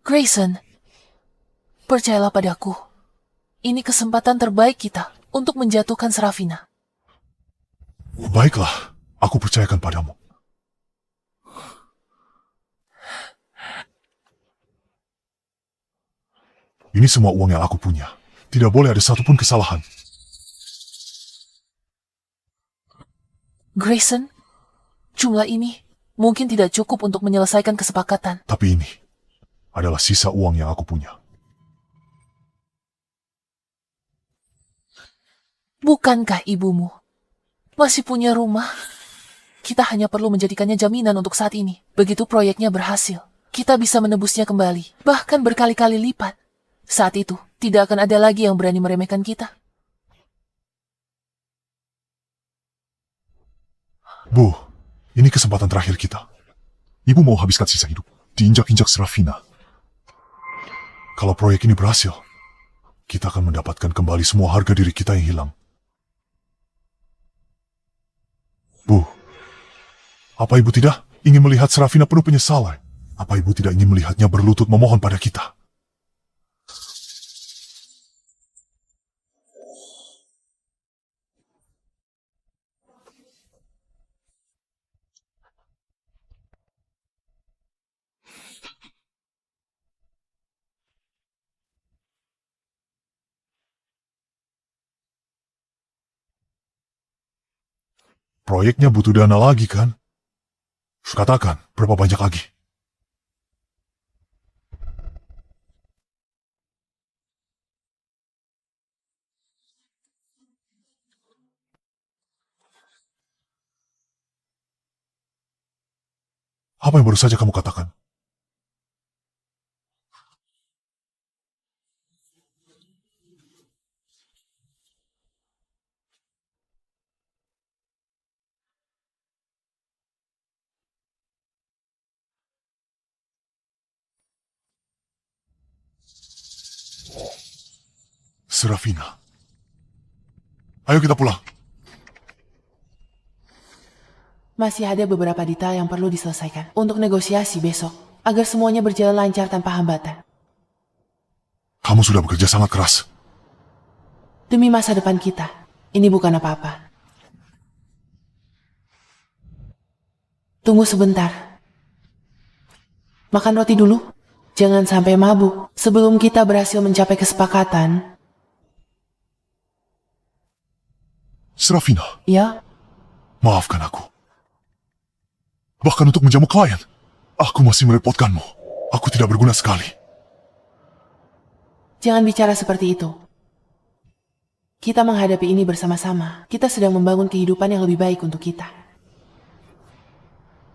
S8: Grayson, percayalah padaku. Ini kesempatan terbaik kita untuk menjatuhkan Serafina.
S4: Baiklah, aku percayakan padamu. Ini semua uang yang aku punya. Tidak boleh ada satupun kesalahan.
S8: Grayson, jumlah ini mungkin tidak cukup untuk menyelesaikan kesepakatan.
S4: Tapi ini adalah sisa uang yang aku punya.
S8: Bukankah ibumu masih punya rumah? Kita hanya perlu menjadikannya jaminan untuk saat ini. Begitu proyeknya berhasil, kita bisa menebusnya kembali, bahkan berkali-kali lipat. Saat itu, tidak akan ada lagi yang berani meremehkan kita.
S4: Bu, ini kesempatan terakhir kita. Ibu mau habiskan sisa hidup diinjak-injak Serafina. Kalau proyek ini berhasil, kita akan mendapatkan kembali semua harga diri kita yang hilang. Bu, apa ibu tidak ingin melihat Serafina penuh penyesalan? Apa ibu tidak ingin melihatnya berlutut memohon pada kita? Proyeknya butuh dana lagi, kan? Katakan, berapa banyak lagi? Apa yang baru saja kamu katakan? Serafina. Ayo kita pulang.
S2: Masih ada beberapa detail yang perlu diselesaikan untuk negosiasi besok, agar semuanya berjalan lancar tanpa hambatan.
S4: Kamu sudah bekerja sangat keras.
S2: Demi masa depan kita, ini bukan apa-apa. Tunggu sebentar. Makan roti dulu. Jangan sampai mabuk sebelum kita berhasil mencapai kesepakatan.
S4: Serafina,
S2: Ya,
S4: maafkan aku. Bahkan untuk menjamu klien, aku masih merepotkanmu. Aku tidak berguna sekali.
S2: jangan bicara seperti itu. Kita menghadapi ini bersama-sama. Kita sedang membangun kehidupan yang lebih baik untuk kita.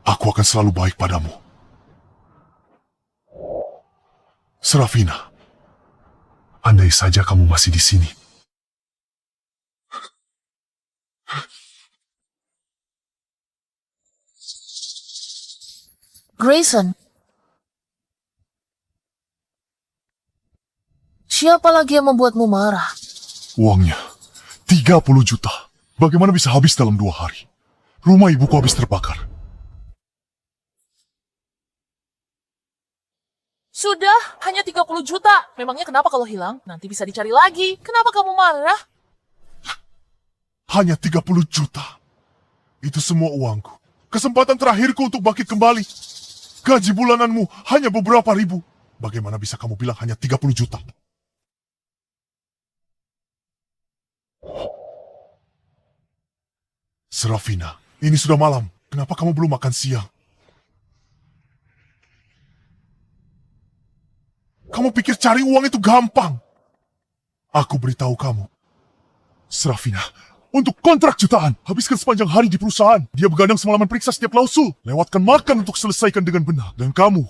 S4: Aku akan selalu baik padamu. Serafina, andai saja kamu masih di sini.
S8: Grayson, Siapa lagi yang membuatmu marah?
S4: Uangnya, 30 juta. Bagaimana bisa habis dalam 2 hari? Rumah ibuku habis terbakar.
S2: Sudah, hanya 30 juta. Memangnya kenapa kalau hilang? Nanti bisa dicari lagi. Kenapa kamu marah?
S4: Hanya 30 juta. Itu semua uangku. Kesempatan terakhirku untuk bangkit kembali. Gaji bulananmu hanya beberapa ribu. Bagaimana bisa kamu bilang hanya 30 juta? Serafina, ini sudah malam. Kenapa kamu belum makan siang? Kamu pikir cari uang itu gampang? Aku beritahu kamu. Serafina, untuk kontrak jutaan, habiskan sepanjang hari di perusahaan. Dia begadang semalaman periksa setiap klausul. Lewatkan makan untuk selesaikan dengan benar. Dan kamu,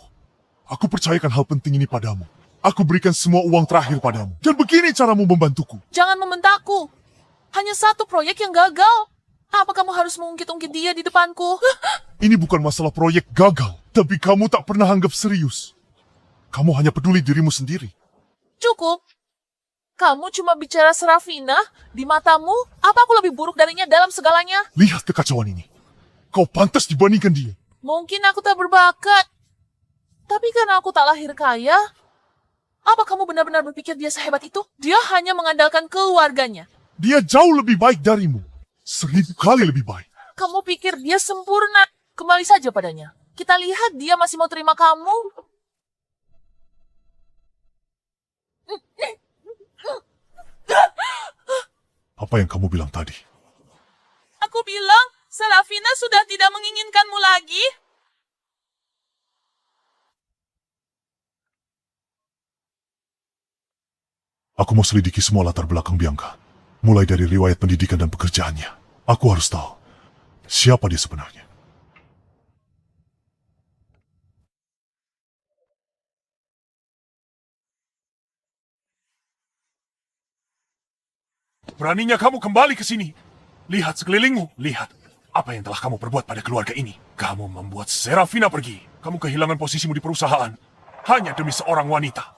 S4: aku percayakan hal penting ini padamu. Aku berikan semua uang terakhir padamu. Dan begini caramu membantuku.
S2: Jangan membentakku. Hanya satu proyek yang gagal. Apa kamu harus mengungkit-ungkit dia di depanku?
S4: Ini bukan masalah proyek gagal. Tapi kamu tak pernah anggap serius. Kamu hanya peduli dirimu sendiri.
S2: Cukup. Kamu cuma bicara Serafina. Di matamu, apa aku lebih buruk darinya dalam segalanya?
S4: Lihat kekacauan ini. Kau pantas dibandingkan dia.
S2: Mungkin aku tak berbakat. Tapi karena aku tak lahir kaya, apa kamu benar-benar berpikir dia sehebat itu? Dia hanya mengandalkan keluarganya.
S4: Dia jauh lebih baik darimu. 1000 kali lebih baik.
S2: Kamu pikir dia sempurna? Kembali saja padanya. Kita lihat dia masih mau terima kamu.
S4: Apa yang kamu bilang tadi?
S3: Aku bilang, Serafina sudah tidak menginginkanmu lagi.
S4: Aku mau selidiki semua latar belakang Bianca. Mulai dari riwayat pendidikan dan pekerjaannya. Aku harus tahu siapa dia sebenarnya.
S9: Beraninya kamu kembali ke sini. Lihat sekelilingmu. Lihat apa yang telah kamu perbuat pada keluarga ini. Kamu membuat Serafina pergi. Kamu kehilangan posisimu di perusahaan. Hanya demi seorang wanita.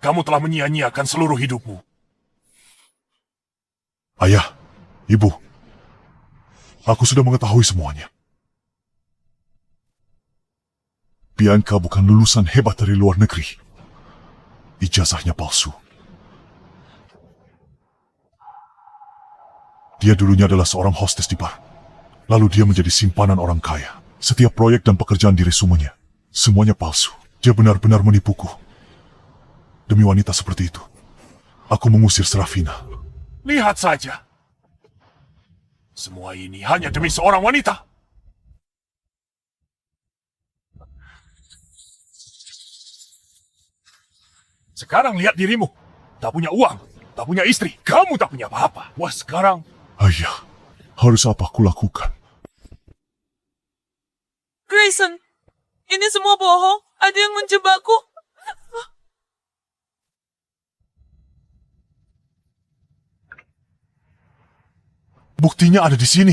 S9: Kamu telah menyia-nyiakan seluruh hidupmu.
S4: Ayah, ibu, aku sudah mengetahui semuanya. Bianca bukan lulusan hebat dari luar negeri. Ijazahnya palsu. Dia dulunya adalah seorang hostess di bar. Lalu dia menjadi simpanan orang kaya. Setiap proyek dan pekerjaan di resumenya, semuanya palsu. Dia benar-benar menipuku. Demi wanita seperti itu, aku mengusir Serafina.
S9: Lihat saja. Semua ini hanya demi seorang wanita. Sekarang lihat dirimu. Tak punya uang, tak punya istri. Kamu tak punya apa-apa. Wah, sekarang...
S4: Ayah, harus apa aku lakukan?
S3: Grayson, ini semua bohong. Ada yang menjebakku.
S4: Buktinya ada di sini.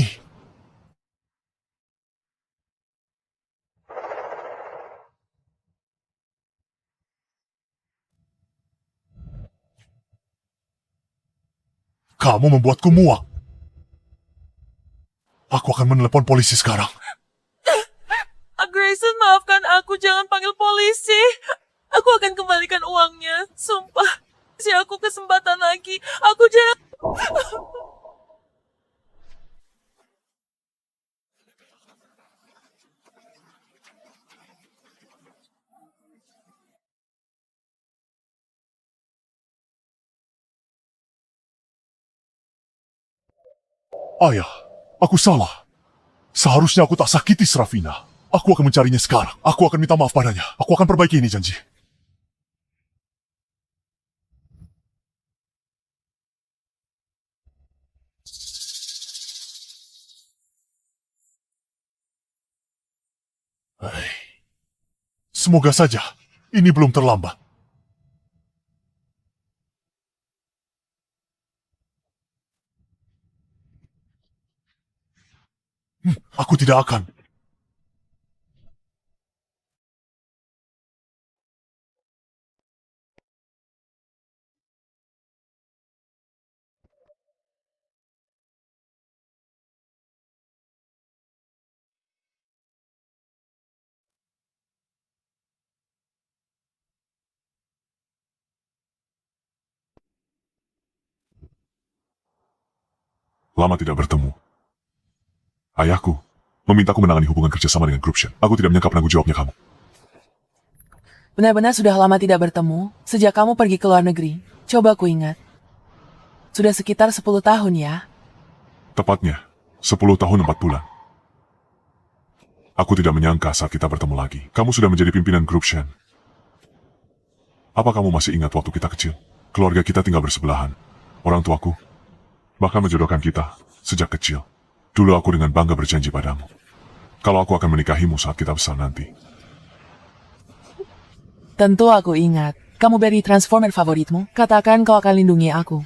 S4: Kamu membuatku muak. Aku akan menelepon polisi sekarang.
S3: Grayson, maafkan aku. Jangan panggil polisi. Aku akan kembalikan uangnya. Sumpah. Kasih aku kesempatan lagi. Aku jangan...
S4: Ayah, aku salah. Seharusnya aku tak sakiti Serafina. Aku akan mencarinya sekarang. Aku akan minta maaf padanya. Aku akan perbaiki ini janji. Semoga saja ini belum terlambat. Aku tidak akan.
S5: Lama tidak bertemu. Ayahku memintaku menangani hubungan kerjasama dengan Gruption. Aku tidak menyangka penanggung jawabnya kamu.
S2: Benar-benar sudah lama tidak bertemu, sejak kamu pergi ke luar negeri. Coba ku ingat. Sudah sekitar 10 tahun ya.
S5: Tepatnya, 10 tahun 4 bulan. Aku tidak menyangka saat kita bertemu lagi. Kamu sudah menjadi pimpinan Gruption. Apa kamu masih ingat waktu kita kecil? Keluarga kita tinggal bersebelahan. Orang tuaku bahkan menjodohkan kita sejak kecil. Dulu aku dengan bangga berjanji padamu, kalau aku akan menikahimu saat kita besar nanti.
S2: Tentu aku ingat. Kamu beri Transformer favoritmu. Katakan kau akan lindungi aku.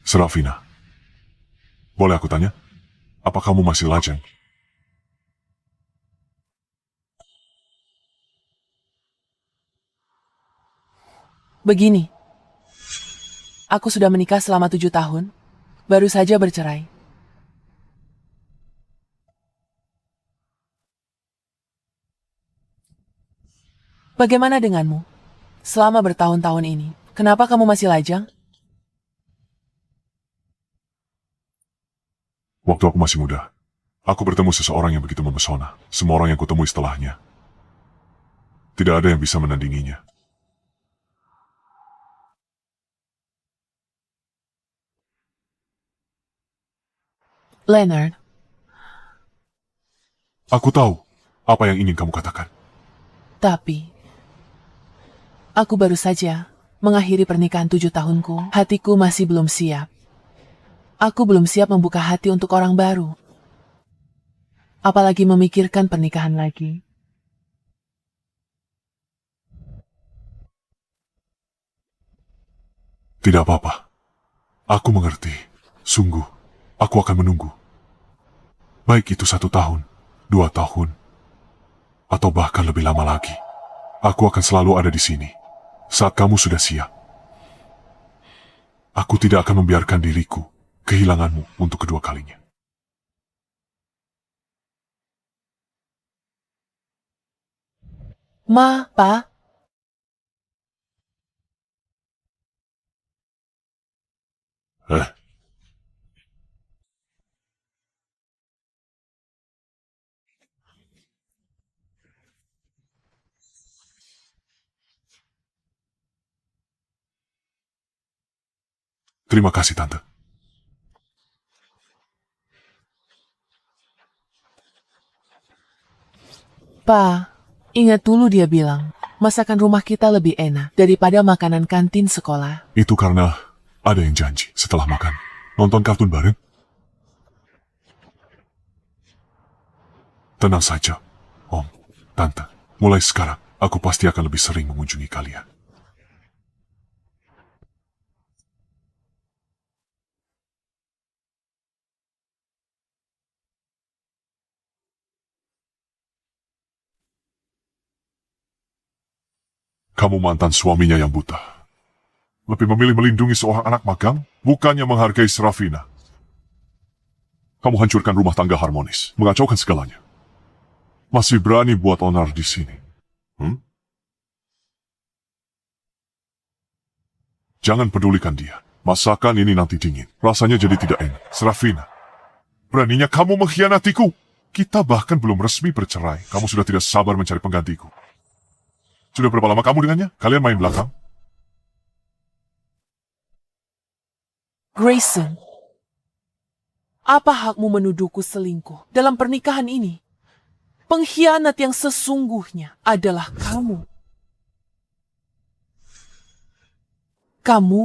S5: Serafina, boleh aku tanya? Apa kamu masih lajang?
S2: Begini. Aku sudah menikah selama 7 tahun. Baru saja bercerai. Bagaimana denganmu? Selama bertahun-tahun ini, kenapa kamu masih lajang?
S5: Waktu aku masih muda, aku bertemu seseorang yang begitu memesona. Semua orang yang kutemui setelahnya, tidak ada yang bisa menandinginya.
S2: Leonard,
S5: Aku tahu apa yang ingin kamu katakan.
S2: tapi aku baru saja mengakhiri pernikahan 7 tahunku. Hatiku masih belum siap. Aku belum siap membuka hati untuk orang baru. Apalagi memikirkan pernikahan lagi.
S5: Tidak apa-apa. Aku mengerti. Sungguh, aku akan menunggu. Baik itu 1 tahun, 2 tahun, atau bahkan lebih lama lagi. Aku akan selalu ada di sini saat kamu sudah siap. Aku tidak akan membiarkan diriku kehilanganmu untuk kedua kalinya.
S2: Ma, Pa,
S5: Eh, terima kasih, Tante.
S2: Pa, ingat dulu dia bilang, masakan rumah kita lebih enak daripada makanan kantin sekolah.
S5: Itu karena ada yang janji setelah makan. Nonton kartun bareng. Tenang saja, Om, Tante. Mulai sekarang, aku pasti akan lebih sering mengunjungi kalian. Kamu mantan suaminya yang buta. Lebih memilih melindungi seorang anak magang, bukannya menghargai Serafina. Kamu hancurkan rumah tangga harmonis, mengacaukan segalanya. Masih berani buat onar di sini. Jangan pedulikan dia. Masakan ini nanti dingin. Rasanya jadi tidak enak. Serafina, beraninya kamu mengkhianatiku. Kita bahkan belum resmi bercerai. Kamu sudah tidak sabar mencari penggantiku. Sudah berapa lama kamu dengannya? Kalian main belakang?
S2: Grayson, apa hakmu menuduhku selingkuh dalam pernikahan ini? Pengkhianat yang sesungguhnya adalah kamu. Kamu,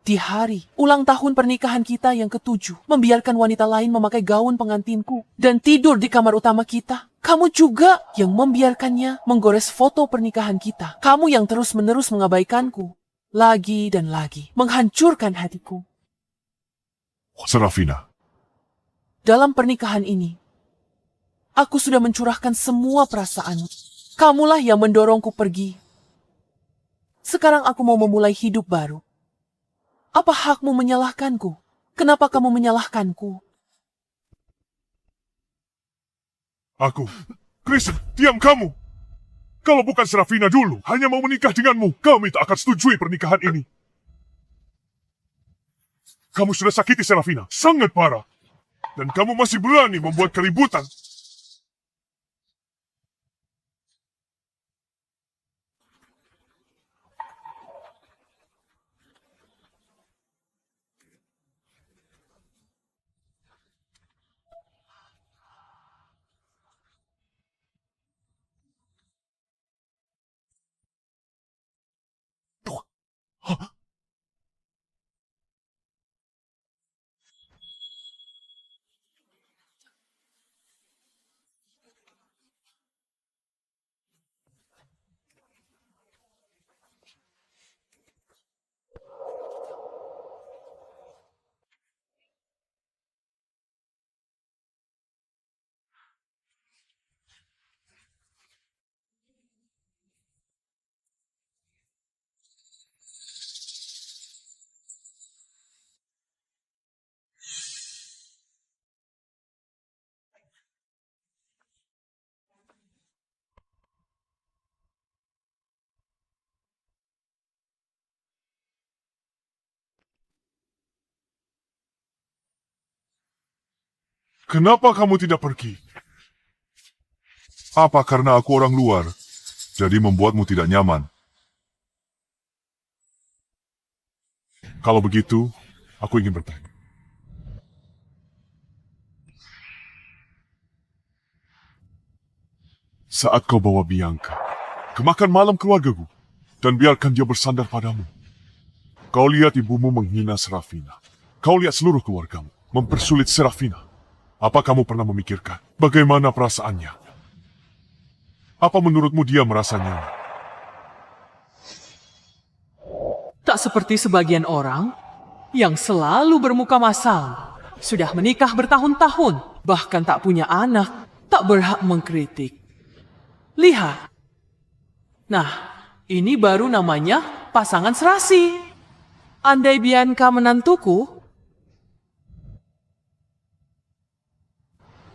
S2: di hari ulang tahun pernikahan kita yang ke-7, membiarkan wanita lain memakai gaun pengantinku dan tidur di kamar utama kita. Kamu juga yang membiarkannya menggores foto pernikahan kita. Kamu yang terus-menerus mengabaikanku. Lagi dan lagi, menghancurkan hatiku.
S5: Serafina,
S2: Dalam pernikahan ini, aku sudah mencurahkan semua perasaan. Kamulah yang mendorongku pergi. Sekarang aku mau memulai hidup baru. Apa hakmu menyalahkanku? Kenapa kamu menyalahkanku?
S5: aku... Grayson, diam kamu! Kalau bukan Serafina dulu, hanya mau menikah denganmu, kami tak akan setujui pernikahan ini. Kamu sudah sakiti Serafina, sangat parah. Dan kamu masih berani membuat keributan. Kenapa kamu tidak pergi? Apa karena aku orang luar, jadi membuatmu tidak nyaman? Kalau begitu, aku ingin bertanya. Saat kau bawa Bianca ke makan malam keluargaku, dan biarkan dia bersandar padamu. Kau lihat ibumu menghina Serafina. Kau lihat seluruh keluargamu mempersulit Serafina. Apa kamu pernah memikirkan bagaimana perasaannya? Apa menurutmu dia merasa nyaman?
S6: Tak seperti sebagian orang yang selalu bermuka masam, sudah menikah bertahun-tahun, bahkan tak punya anak, tak berhak mengkritik. Lihat. Nah, ini baru namanya pasangan serasi. Andai Bianca menantuku,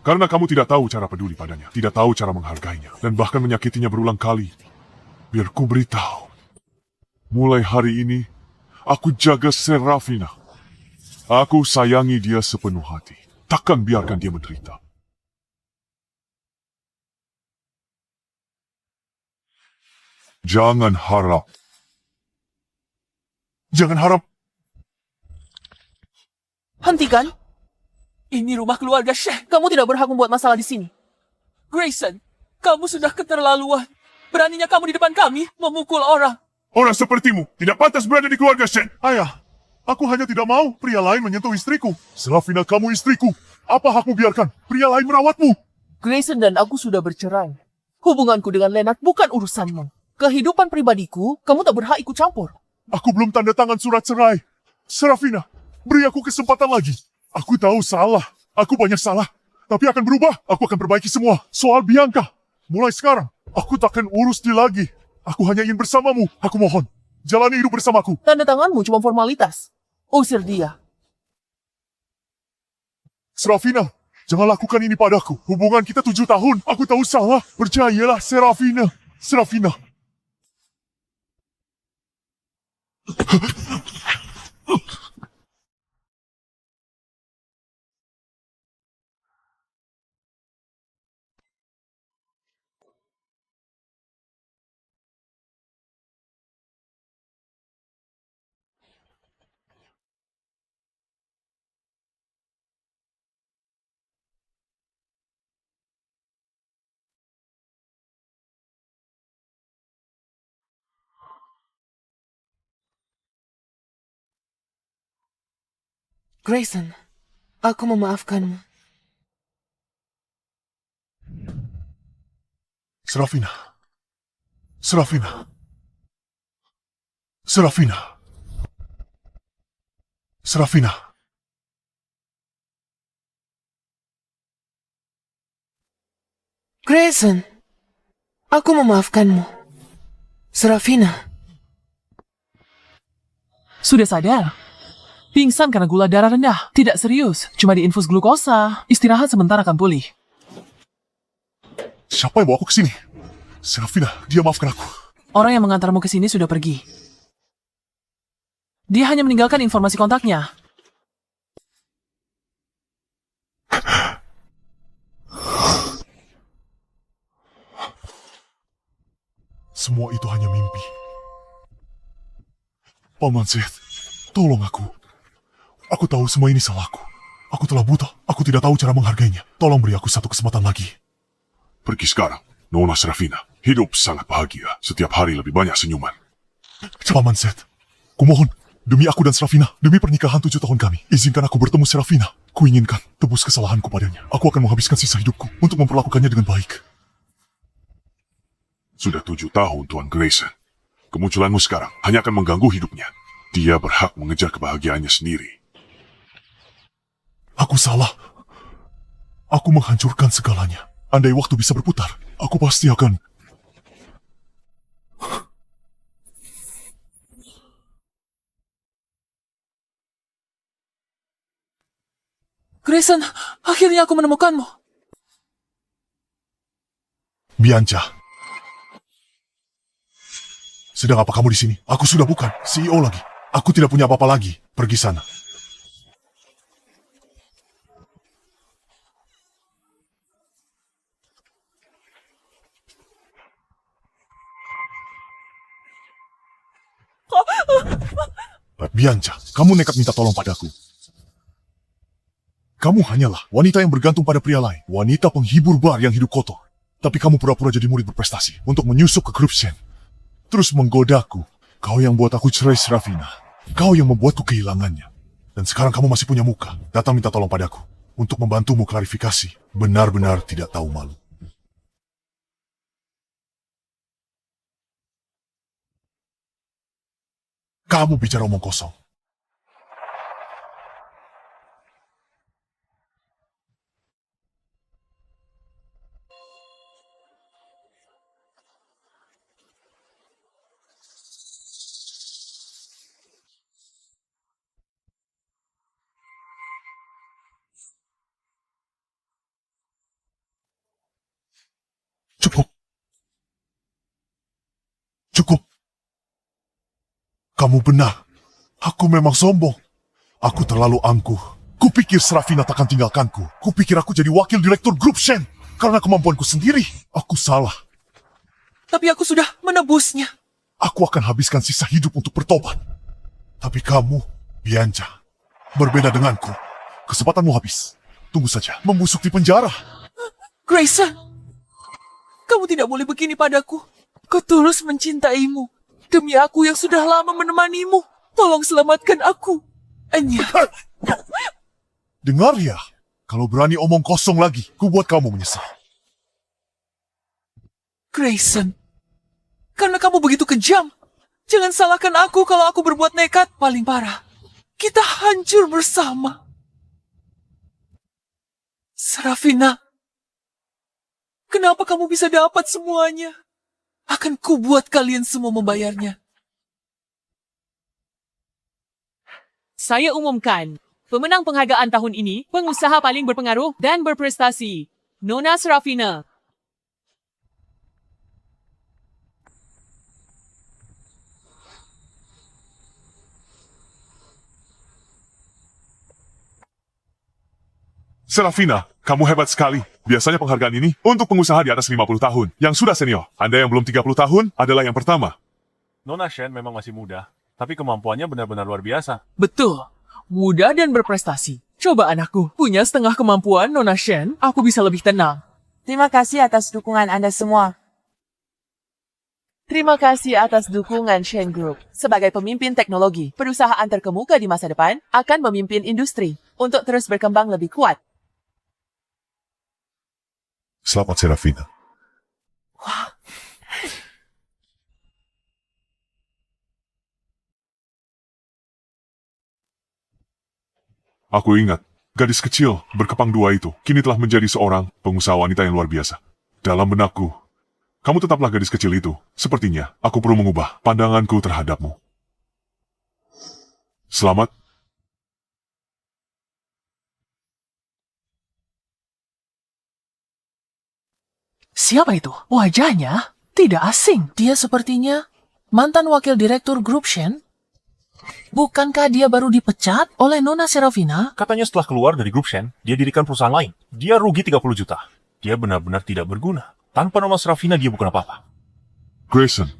S5: Karena kamu tidak tahu cara peduli padanya, tidak tahu cara menghargainya, dan bahkan menyakitinya berulang kali. Biar ku beritahu. Mulai hari ini, aku jaga Serafina. Aku sayangi dia sepenuh hati. Takkan biarkan dia menderita. Jangan harap. Jangan harap.
S3: Hentikan! Ini rumah keluarga Syekh. Kamu tidak berhak membuat masalah di sini. Grayson, kamu sudah keterlaluan. Beraninya kamu di depan kami memukul orang.
S5: Orang sepertimu tidak pantas berada di keluarga Shen.
S4: Ayah, aku hanya tidak mau pria lain menyentuh istriku. Serafina, kamu istriku. Apa hakmu biarkan pria lain merawatmu?
S3: Grayson dan aku sudah bercerai. Hubunganku dengan Leonard bukan urusanmu. Kehidupan pribadiku, kamu tak berhak ikut campur.
S4: Aku belum tanda tangan surat cerai. Serafina, beri aku kesempatan lagi. Aku tahu salah. Aku banyak salah. Tapi akan berubah. Aku akan perbaiki semua. Soal Bianca. Mulai sekarang, aku takkan urus dia lagi. Aku hanya ingin bersamamu. Aku mohon. Jalani hidup bersamaku.
S3: Tanda tanganmu cuma formalitas. Usir dia.
S4: Serafina, jangan lakukan ini padaku. Hubungan kita 7 tahun. Aku tahu salah. Percayalah, Serafina. Serafina.
S2: Grayson, aku memaafkanmu.
S4: Serafina. Serafina. Serafina. Serafina.
S2: Grayson, aku memaafkanmu. Serafina.
S6: sudah sadar. Pingsan karena gula darah rendah. Tidak serius, cuma diinfus glukosa. Istirahat sebentar akan pulih.
S4: Siapa yang bawa aku ke sini? Serafina, dia maafkan aku.
S6: Orang yang mengantarmu ke sini sudah pergi. Dia hanya meninggalkan informasi kontaknya.
S4: Semua itu hanya mimpi. Paman Seth, tolong aku. Aku tahu semua ini salahku. Aku telah buta. Aku tidak tahu cara menghargainya. Tolong beri aku satu kesempatan lagi.
S5: Pergi sekarang, Nona Serafina. Hidup sangat bahagia. Setiap hari lebih banyak senyuman.
S4: Paman Seth, kumohon, demi aku dan Serafina, demi pernikahan 7 tahun kami, izinkan aku bertemu Serafina. Kuinginkan tebus kesalahanku padanya. Aku akan menghabiskan sisa hidupku untuk memperlakukannya dengan baik.
S5: Sudah 7 tahun, Tuan Grayson. Kemunculanmu sekarang hanya akan mengganggu hidupnya. Dia berhak mengejar kebahagiaannya sendiri.
S4: Aku salah. Aku menghancurkan segalanya. Andai waktu bisa berputar, aku pasti akan...
S6: Grayson, akhirnya aku menemukanmu.
S4: Bianca. Sedang apa kamu di sini? Aku sudah bukan CEO lagi. Aku tidak punya apa-apa lagi. Pergi sana. Bianca, kamu nekat minta tolong padaku. Kamu hanyalah wanita yang bergantung pada pria lain. Wanita penghibur bar yang hidup kotor. Tapi kamu pura-pura jadi murid berprestasi untuk menyusup ke grup Shen. Terus menggodaku. Kau yang buat aku cerai Serafina. Kau yang membuatku kehilangannya. Dan sekarang kamu masih punya muka. Datang minta tolong padaku. Untuk membantumu klarifikasi. Benar-benar tidak tahu malu. Kamu bicara omong kosong. Cukup. Cukup. Kamu benar. Aku memang sombong. Aku terlalu angkuh. Kupikir Serafina takkan tinggalkanku. Kupikir aku jadi wakil direktur grup Shen. Karena kemampuanku sendiri. Aku salah.
S6: Tapi aku sudah menebusnya.
S4: Aku akan habiskan sisa hidup untuk bertobat. Tapi kamu, Bianca, berbeda denganku. Kesempatanmu habis. Tunggu saja. Membusuk di penjara.
S6: Grayson, kamu tidak boleh begini padaku. Ku tulus mencintaimu. Demi aku yang sudah lama menemanimu. Tolong selamatkan aku. Anya.
S4: Dengar ya. Kalau berani omong kosong lagi, ku buat kamu menyesal.
S6: Grayson, karena kamu begitu kejam. Jangan salahkan aku kalau aku berbuat nekat. Paling parah, kita hancur bersama. Serafina, kenapa kamu bisa dapat semuanya? Akan ku buat kalian semua membayarnya.
S10: Saya umumkan, pemenang penghargaan tahun ini, pengusaha paling berpengaruh dan berprestasi, Nona Serafina.
S5: Serafina, kamu hebat sekali. Biasanya penghargaan ini untuk pengusaha di atas 50 tahun, yang sudah senior. Anda yang belum 30 tahun adalah yang pertama.
S1: Nona Shen memang masih muda, tapi kemampuannya benar-benar luar biasa.
S6: Betul, muda dan berprestasi. Coba anakku, punya setengah kemampuan Nona Shen, aku bisa lebih tenang.
S3: Terima kasih atas dukungan Anda semua.
S2: Terima kasih atas dukungan Shen Group. Sebagai pemimpin teknologi, perusahaan terkemuka di masa depan akan memimpin industri untuk terus berkembang lebih kuat.
S4: Selamat Serafina.
S5: Aku ingat, gadis kecil berkepang dua itu kini telah menjadi seorang pengusaha wanita yang luar biasa. Dalam benakku, kamu tetaplah gadis kecil itu. Sepertinya aku perlu mengubah pandanganku terhadapmu. Selamat.
S6: Siapa itu? Wajahnya?
S2: Tidak asing. Dia sepertinya mantan wakil direktur grup Shen. Bukankah dia baru dipecat oleh Nona Serafina?
S1: Katanya setelah keluar dari grup Shen, dia dirikan perusahaan lain. Dia rugi 30 juta. Dia benar-benar tidak berguna. Tanpa Nona Serafina, dia bukan apa-apa.
S5: Grayson,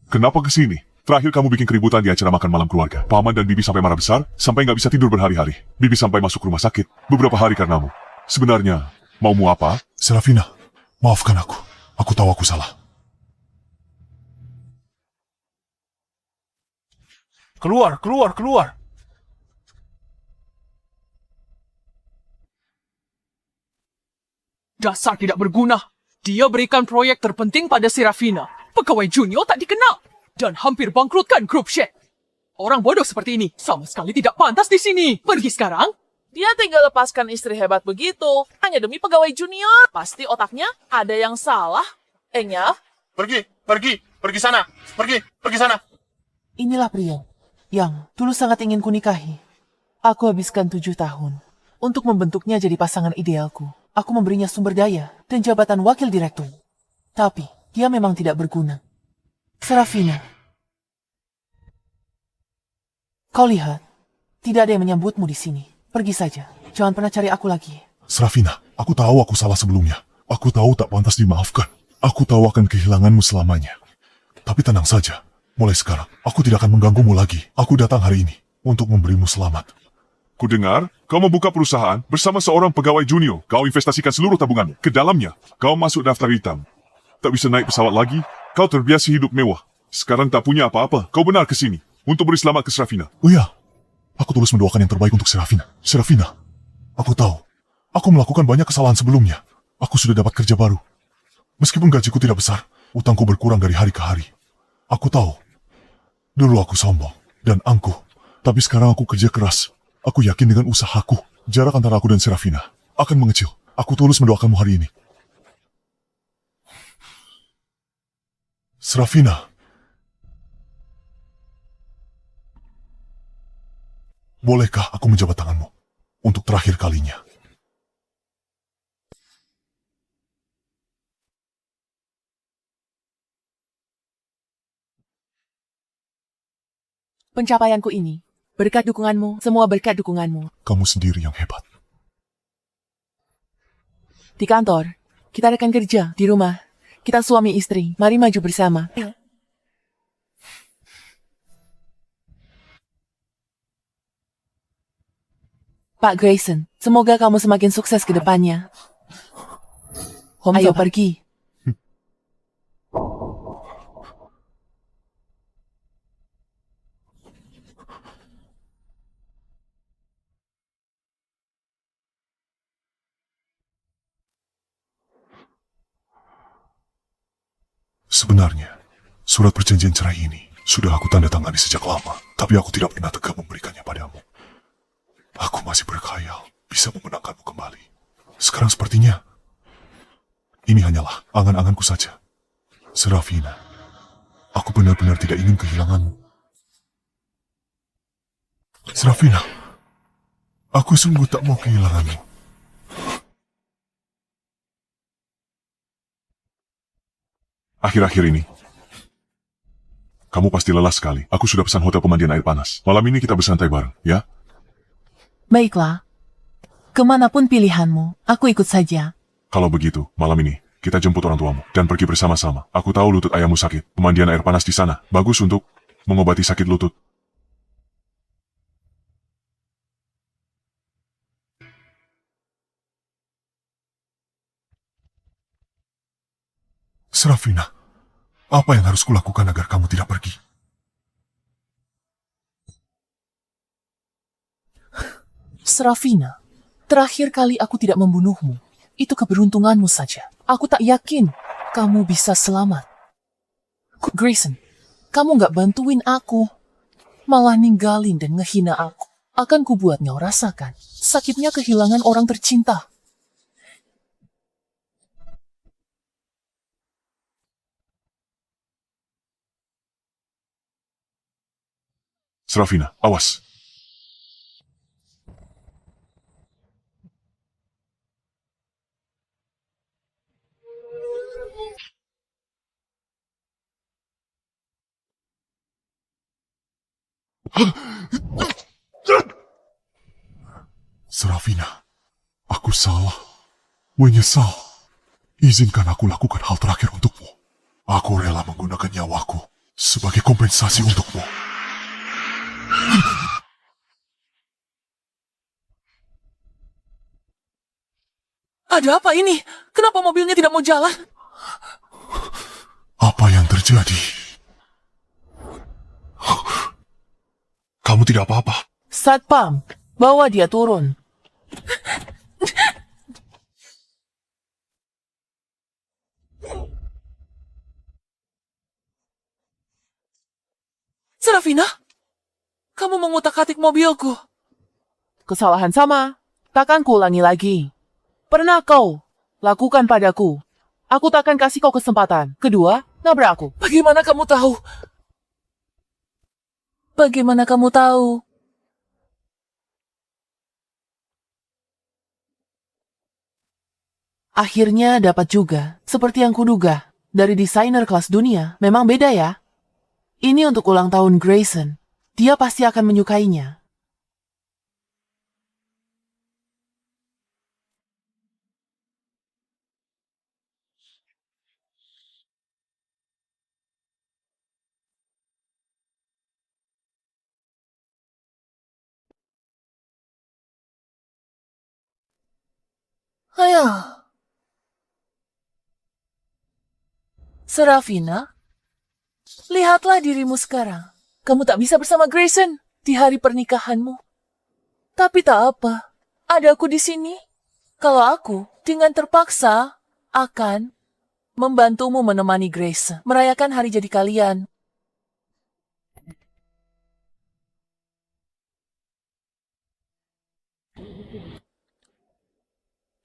S5: kenapa kesini? Terakhir kamu bikin keributan di acara makan malam keluarga. Paman dan Bibi sampai marah besar, sampai nggak bisa tidur berhari-hari. Bibi sampai masuk rumah sakit beberapa hari karenamu. Sebenarnya, maumu apa?
S4: Serafina, maafkan aku. Aku tahu aku salah.
S1: Keluar, keluar, keluar.
S6: Dasar tidak berguna. Dia berikan proyek terpenting pada Serafina. Pegawai junior tak dikenal. Dan hampir bangkrutkan grup Shen. Orang bodoh seperti ini sama sekali tidak pantas di sini. Pergi sekarang.
S3: Dia tinggal lepaskan istri hebat begitu. Hanya demi pegawai junior. Pasti otaknya ada yang salah. Enya,
S1: Pergi sana, pergi sana.
S2: Inilah pria yang dulu sangat ingin kunikahi. Aku habiskan 7 tahun untuk membentuknya jadi pasangan idealku. Aku memberinya sumber daya dan jabatan wakil direktur. Tapi dia memang tidak berguna. Serafina, kau lihat, tidak ada yang menyambutmu di sini. Pergi saja, jangan pernah cari aku lagi.
S4: Serafina, aku tahu aku salah sebelumnya. Aku tahu tak pantas dimaafkan. Aku tahu akan kehilanganmu selamanya. Tapi tenang saja, mulai sekarang, aku tidak akan mengganggumu lagi. Aku datang hari ini untuk memberimu selamat.
S5: Kudengar, kau membuka perusahaan bersama seorang pegawai junior. Kau investasikan seluruh tabunganmu ke dalamnya. Kau masuk daftar hitam. Tak bisa naik pesawat lagi. Kau terbiasa hidup mewah. Sekarang tak punya apa-apa. Kau benar ke sini untuk beri selamat ke Serafina.
S4: Oh ya, aku tulus mendoakan yang terbaik untuk Serafina. Serafina, aku tahu, aku melakukan banyak kesalahan sebelumnya. Aku sudah dapat kerja baru. Meskipun gajiku tidak besar, utangku berkurang dari hari ke hari. Aku tahu, dulu aku sombong dan angkuh. Tapi sekarang aku kerja keras. Aku yakin dengan usahaku, jarak antara aku dan Serafina akan mengecil. Aku tulus mendoakanmu hari ini. Serafina, bolehkah aku menjabat tanganmu untuk terakhir kalinya?
S2: Pencapaianku ini, berkat dukunganmu, semua berkat dukunganmu.
S4: Kamu sendiri yang hebat.
S2: Di kantor, kita rekan kerja. Di rumah, kita suami istri. Mari maju bersama. Pak Grayson, semoga kamu semakin sukses ke depannya. Ayo pergi.
S4: Sebenarnya, surat perjanjian cerai ini sudah aku tanda tangani sejak lama, tapi aku tidak pernah tegak memberikannya padamu. Aku masih berkhayal bisa memenangkanmu kembali. Sekarang sepertinya, ini hanyalah angan-anganku saja. Serafina, aku benar-benar tidak ingin kehilanganmu. Serafina, aku sungguh tak mau kehilanganmu.
S5: Akhir-akhir ini, kamu pasti lelah sekali. Aku sudah pesan hotel pemandian air panas. Malam ini kita bersantai bareng, ya?
S2: Baiklah. Kemanapun pilihanmu, aku ikut saja.
S5: Kalau begitu, malam ini, kita jemput orang tuamu dan pergi bersama-sama. Aku tahu lutut ayahmu sakit. Pemandian air panas di sana bagus untuk mengobati sakit lutut.
S4: Serafina, apa yang harus kulakukan agar kamu tidak pergi?
S2: Serafina, terakhir kali aku tidak membunuhmu. Itu keberuntunganmu saja. Aku tak yakin kamu bisa selamat. Grayson, kamu gak bantuin aku. Malah ninggalin dan ngehina aku. Akan kubuat kau rasakan sakitnya kehilangan orang tercinta.
S5: Serafina, awas. Serafina, aku salah. Menyesal. Izinkan aku lakukan hal terakhir untukmu. Aku rela menggunakan nyawaku sebagai kompensasi untukmu.
S2: Ada apa ini? Kenapa mobilnya tidak mau jalan?
S5: Apa yang terjadi? Kamu tidak apa-apa.
S2: Satpam, bawa dia turun. Serafina, kamu mengutak-atik mobilku. Kesalahan sama, takkan kuulangi lagi. Pernah kau lakukan padaku. Aku takkan kasih kau kesempatan. Kedua, nabrak aku. Bagaimana kamu tahu?
S8: Bagaimana kamu tahu?
S2: Akhirnya dapat juga, seperti yang kuduga. Dari desainer kelas dunia, memang beda ya. Ini untuk ulang tahun Grayson. Dia pasti akan menyukainya.
S8: Ayah. Serafina, lihatlah dirimu sekarang. Kamu tak bisa bersama Grayson di hari pernikahanmu. Tapi tak apa, ada aku di sini. Kalau aku dengan terpaksa akan membantumu menemani Grayson merayakan hari jadi kalian.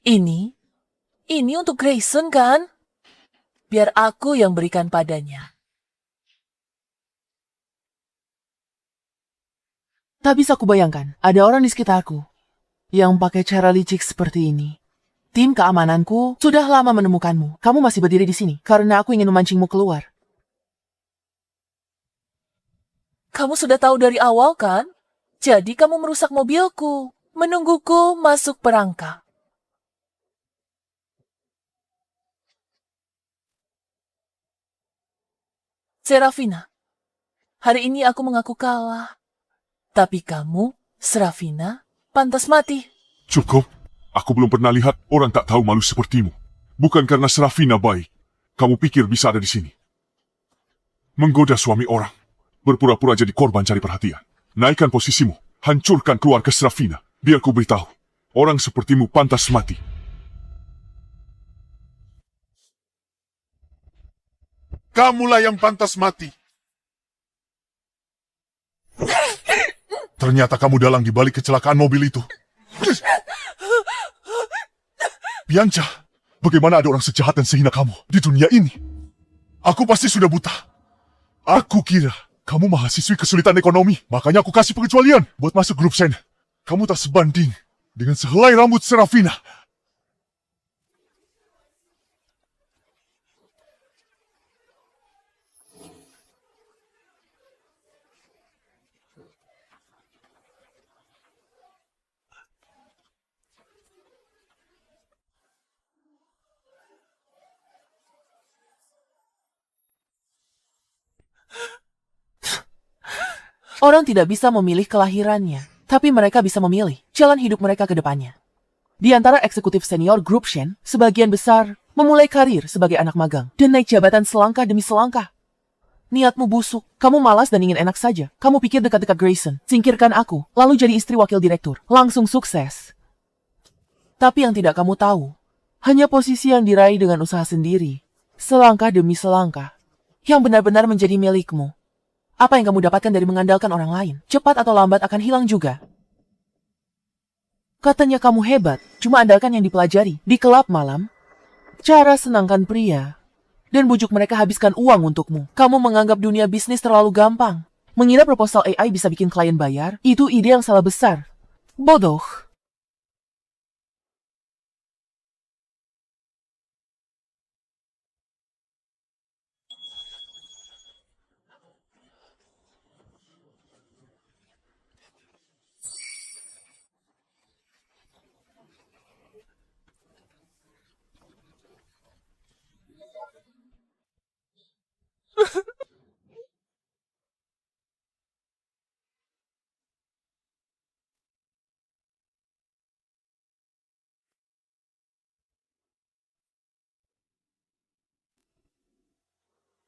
S8: Ini untuk Grayson kan? Biar aku yang berikan padanya.
S2: Tak bisa kubayangkan, ada orang di sekitarku yang pakai cara licik seperti ini. Tim keamananku sudah lama menemukanmu. Kamu masih berdiri di sini karena aku ingin memancingmu keluar.
S8: Kamu sudah tahu dari awal kan? Jadi kamu merusak mobilku, menungguku masuk perangkap. Serafina, hari ini aku mengaku kalah. Tapi kamu, Serafina, pantas mati.
S5: Cukup. Aku belum pernah lihat orang tak tahu malu sepertimu. Bukan karena Serafina baik. Kamu pikir bisa ada di sini. Menggoda suami orang. Berpura-pura jadi korban cari perhatian. Naikkan posisimu. Hancurkan keluarga Serafina. Biar ku beritahu. Orang sepertimu pantas mati.
S4: Kamulah yang pantas mati. Ternyata kamu dalang di balik kecelakaan mobil itu. Bianca, bagaimana ada orang sejahat dan sehina kamu di dunia ini? Aku pasti sudah buta. Aku kira kamu mahasiswi kesulitan ekonomi, makanya aku kasih pengecualian buat masuk grup Sen. Kamu tak sebanding dengan sehelai rambut Serafina.
S2: Orang tidak bisa memilih kelahirannya, tapi mereka bisa memilih jalan hidup mereka ke depannya. Di antara eksekutif senior grup Shen, sebagian besar memulai karir sebagai anak magang dan naik jabatan selangkah demi selangkah. Niatmu busuk, kamu malas dan ingin enak saja. Kamu pikir dekat-dekat Grayson, singkirkan aku, lalu jadi istri wakil direktur, langsung sukses. Tapi yang tidak kamu tahu, hanya posisi yang diraih dengan usaha sendiri, selangkah demi selangkah, yang benar-benar menjadi milikmu. Apa yang kamu dapatkan dari mengandalkan orang lain, cepat atau lambat akan hilang juga. Katanya kamu hebat, cuma andalkan yang dipelajari di kelab malam. Cara senangkan pria, dan bujuk mereka habiskan uang untukmu. Kamu menganggap dunia bisnis terlalu gampang. Mengira proposal AI bisa bikin klien bayar, itu ide yang salah besar. Bodoh.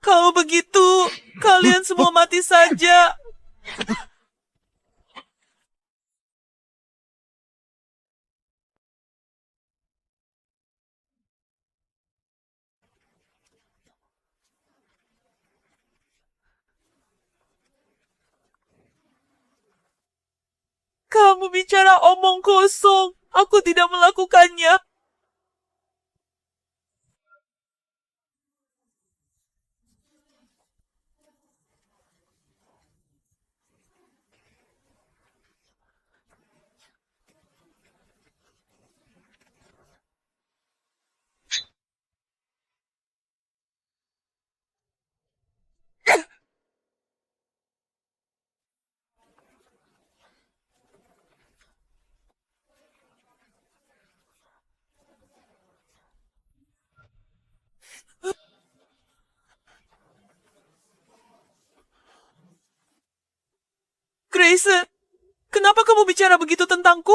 S3: Kalau begitu, kalian semua mati saja. Kamu bicara omong kosong. Aku tidak melakukannya. Grayson, kenapa kamu bicara begitu tentangku?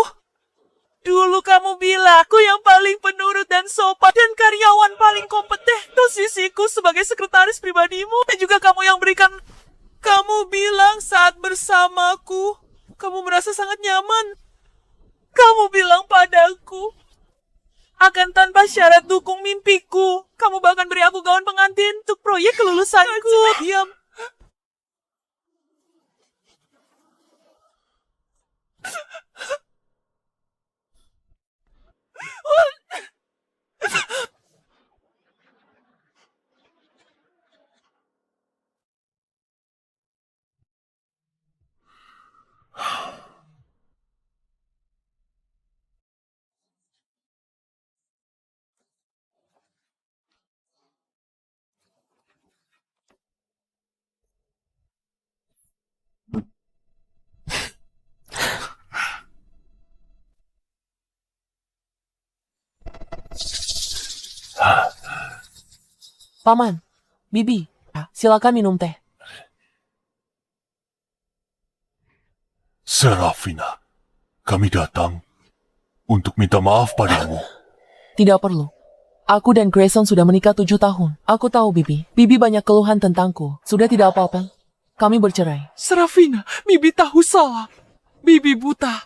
S3: Dulu kamu bilang aku yang paling penurut dan sopan dan karyawan paling kompeten. Posisiku sebagai sekretaris pribadimu dan juga kamu yang berikan. Kamu bilang saat bersamaku, kamu merasa sangat nyaman. Kamu bilang padaku, akan tanpa syarat dukung mimpiku. Kamu bahkan beri aku gaun pengantin untuk proyek kelulusanku. Diam.
S2: Paman, Bibi, silakan minum teh.
S1: Serafina, kami datang untuk minta maaf padamu.
S2: Tidak perlu. Aku dan Grayson sudah menikah 7 tahun. Aku tahu, Bibi. Bibi banyak keluhan tentangku. Sudah tidak apa-apa. Kami bercerai.
S6: Serafina, Bibi tahu salah. Bibi buta.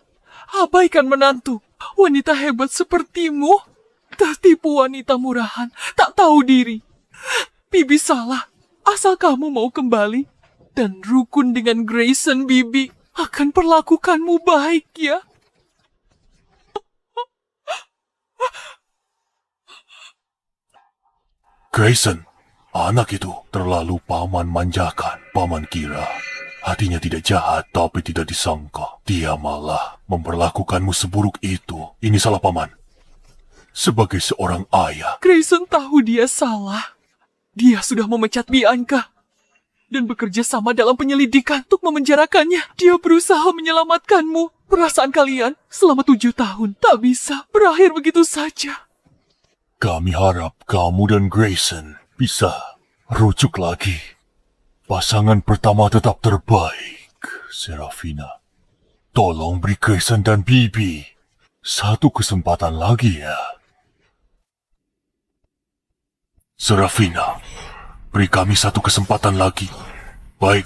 S6: Abaikan menantu. Wanita hebat sepertimu. Tertipu wanita murahan. Tak tahu diri. Bibi salah. Asal kamu mau kembali dan rukun dengan Grayson, Bibi akan perlakukanmu baik ya.
S1: Grayson, anak itu terlalu paman manjakan. Paman kira hatinya tidak jahat, tapi tidak disangka dia malah memperlakukanmu seburuk itu. Ini salah paman. Sebagai seorang ayah,
S6: Grayson tahu dia salah. Dia sudah memecat Bianca dan bekerja sama dalam penyelidikan untuk memenjarakannya. Dia berusaha menyelamatkanmu. Perasaan kalian selama 7 tahun tak bisa berakhir begitu saja.
S1: kami harap kamu dan Grayson bisa rujuk lagi. Pasangan pertama tetap terbaik, Serafina. Tolong beri Grayson dan Bibi satu kesempatan lagi ya. Serafina, beri kami satu kesempatan lagi. Baik,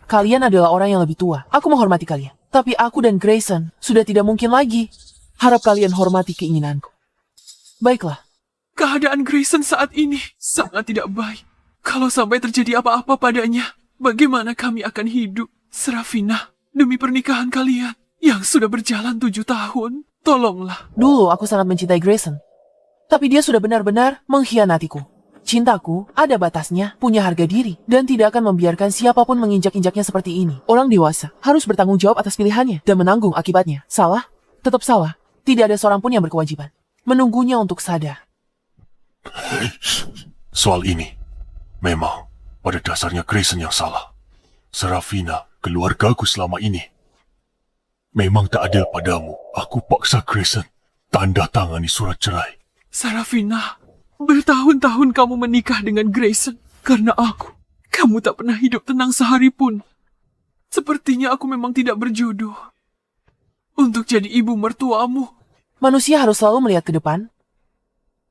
S2: Kalian adalah orang yang lebih tua. Aku menghormati kalian. Tapi aku dan Grayson sudah tidak mungkin lagi. Harap kalian hormati keinginanku. Baiklah.
S6: Keadaan Grayson saat ini sangat tidak baik. Kalau sampai terjadi apa-apa padanya, bagaimana kami akan hidup? Serafina, demi pernikahan kalian yang sudah berjalan 7 tahun, tolonglah.
S2: Dulu aku sangat mencintai Grayson. Tapi dia sudah benar-benar mengkhianatiku. Cintaku ada batasnya, punya harga diri, dan tidak akan membiarkan siapapun menginjak-injaknya seperti ini. Orang dewasa harus bertanggung jawab atas pilihannya dan menanggung akibatnya. Salah? Tetap salah. Tidak ada seorang pun yang berkewajiban menunggunya untuk sadar.
S1: soal ini memang pada dasarnya Grayson yang salah. Serafina, keluargaku selama ini memang tak adil padamu. Aku paksa Grayson tanda tangani surat cerai.
S6: Serafina, bertahun-tahun kamu menikah dengan Grayson karena aku. Kamu tak pernah hidup tenang sehari pun. Sepertinya aku memang tidak berjodoh untuk jadi ibu mertuamu.
S2: Manusia harus selalu melihat ke depan.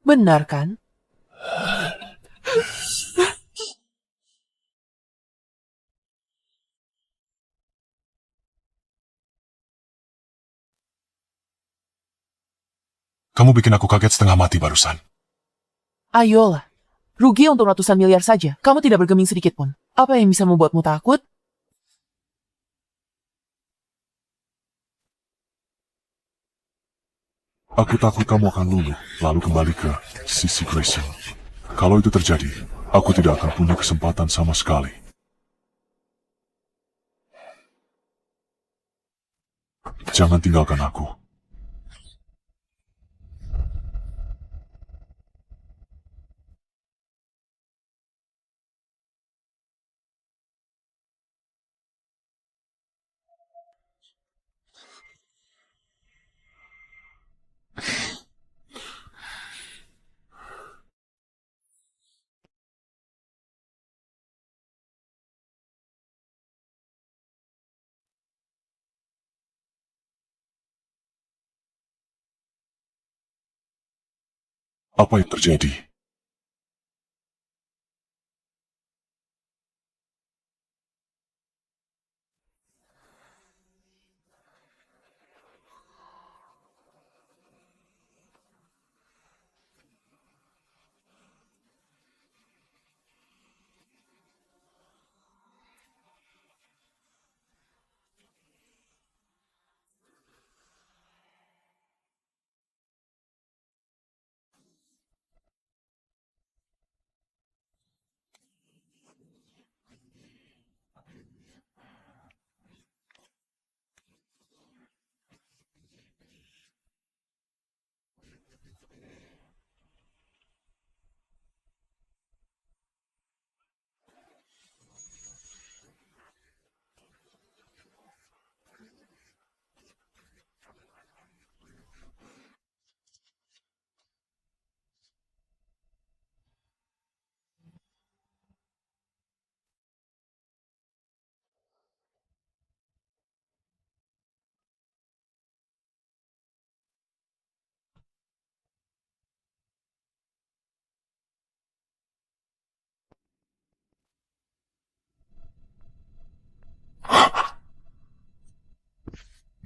S2: Benar kan?
S4: Kamu bikin aku kaget setengah mati barusan.
S2: Ayolah. Rugi untuk ratusan miliar saja. Kamu tidak bergeming sedikit pun. Apa yang bisa membuatmu takut?
S5: Aku takut kamu akan luluh, lalu kembali ke sisi Grayson. Kalau itu terjadi, aku tidak akan punya kesempatan sama sekali. Jangan tinggalkan aku. Apa yang terjadi?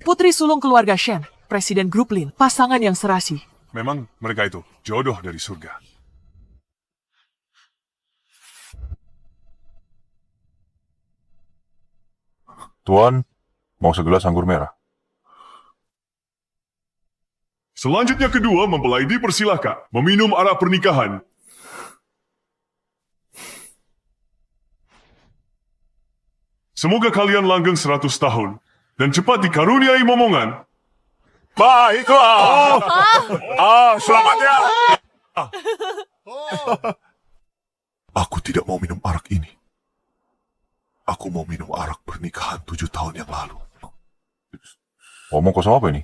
S6: Putri sulung keluarga Shen, Presiden Grup Lin, pasangan yang serasi.
S5: Memang mereka itu jodoh dari surga.
S1: Tuan, mau segelas anggur merah?
S5: Selanjutnya kedua mempelai dipersilahkan meminum arak pernikahan. Semoga kalian langgeng 100 tahun dan cepat dikaruniai momongan.
S9: Baiklah. Selamat ya.
S5: Aku tidak mau minum arak ini. Aku mau minum arak pernikahan 7 tahun yang lalu.
S1: Ngomong kosong apa ini?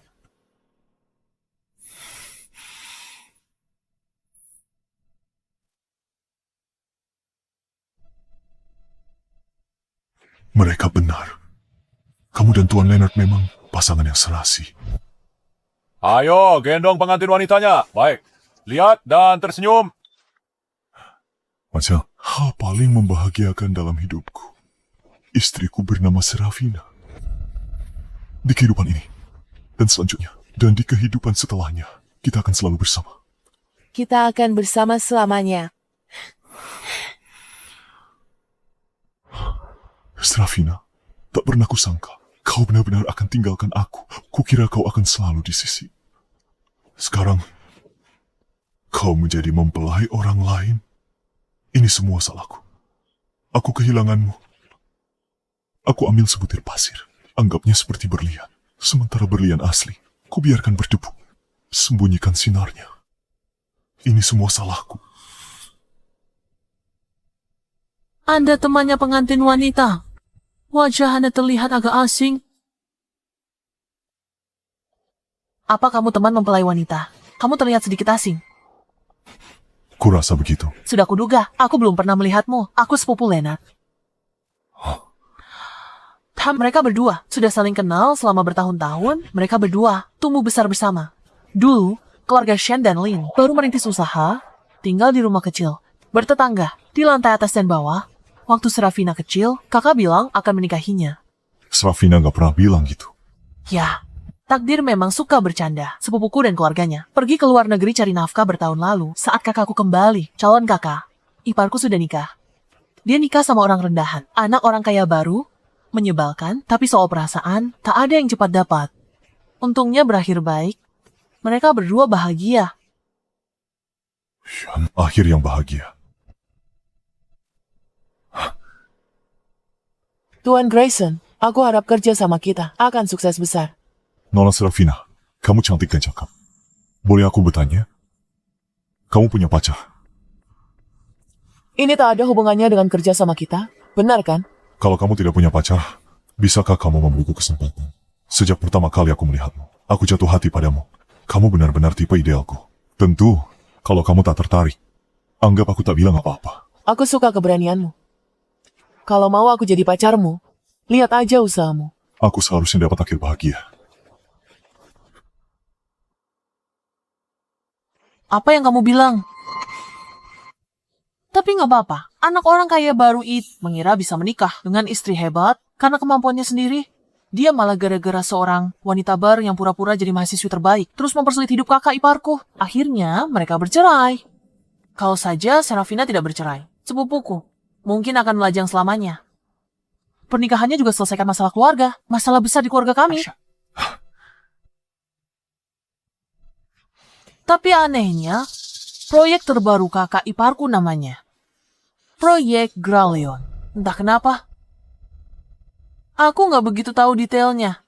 S5: Mereka benar. Kamu dan Tuan Leonard memang pasangan yang serasi.
S7: Ayo, gendong pengantin wanitanya. Baik, lihat dan tersenyum.
S5: Macam hal paling membahagiakan dalam hidupku. Istriku bernama Serafina. Di kehidupan ini, dan selanjutnya, dan di kehidupan setelahnya, kita akan selalu bersama.
S8: Kita akan bersama selamanya.
S5: Serafina, tak pernah kusangka kau benar-benar akan tinggalkan aku. Kukira kau akan selalu di sisi. Sekarang, kau menjadi mempelai orang lain. Ini semua salahku. Aku kehilanganmu. Aku ambil sebutir pasir, anggapnya seperti berlian. Sementara berlian asli, ku biarkan berdebu. Sembunyikan sinarnya. Ini semua salahku.
S8: Anda temannya pengantin wanita. Wajah Anda terlihat agak asing. Apa kamu teman mempelai wanita? Kamu terlihat sedikit asing.
S5: Kurasa begitu.
S8: Sudah kuduga, aku belum pernah melihatmu. Aku sepupu Leonard. Mereka berdua sudah saling kenal selama bertahun-tahun. Mereka berdua tumbuh besar bersama. Dulu, keluarga Shen dan Lin baru merintis usaha, tinggal di rumah kecil, bertetangga, di lantai atas dan bawah. Waktu Serafina kecil, kakak bilang akan menikahinya.
S5: Serafina gak pernah bilang gitu.
S8: Ya,
S6: Takdir memang suka bercanda. Sepupuku dan keluarganya pergi ke luar negeri cari nafkah bertahun lalu. Saat kakakku kembali, calon kakak, iparku sudah nikah. Dia nikah sama orang rendahan, anak orang kaya baru, menyebalkan, tapi soal perasaan, tak ada yang cepat dapat. Untungnya berakhir baik. Mereka berdua bahagia.
S5: Akhir yang bahagia.
S2: Tuan Grayson, aku harap kerja sama kita akan sukses besar.
S5: Nona Serafina, kamu cantik dan cakep. Boleh aku bertanya? Kamu punya pacar?
S2: Ini tak ada hubungannya dengan kerja sama kita, benar kan?
S5: Kalau kamu tidak punya pacar, bisakah kamu memberiku kesempatan? Sejak pertama kali aku melihatmu, aku jatuh hati padamu. Kamu benar-benar tipe idealku. Tentu, kalau kamu tak tertarik, anggap aku tak bilang apa-apa.
S2: Aku suka keberanianmu. Kalau mau aku jadi pacarmu, lihat aja usahamu.
S5: Aku seharusnya dapat akhir bahagia.
S6: Apa yang kamu bilang? Tapi nggak apa-apa. Anak orang kaya baru itu mengira bisa menikah dengan istri hebat karena kemampuannya sendiri. Dia malah gara-gara seorang wanita bar yang pura-pura jadi mahasiswi terbaik, terus mempersulit hidup kakak iparku. Akhirnya mereka bercerai. Kalau saja Serafina tidak bercerai, sepupuku mungkin akan melajang selamanya. Pernikahannya juga selesaikan masalah keluarga, masalah besar di keluarga kami. Tapi anehnya, proyek terbaru kakak iparku namanya Proyek Gralion. Entah kenapa. Aku nggak begitu tahu detailnya.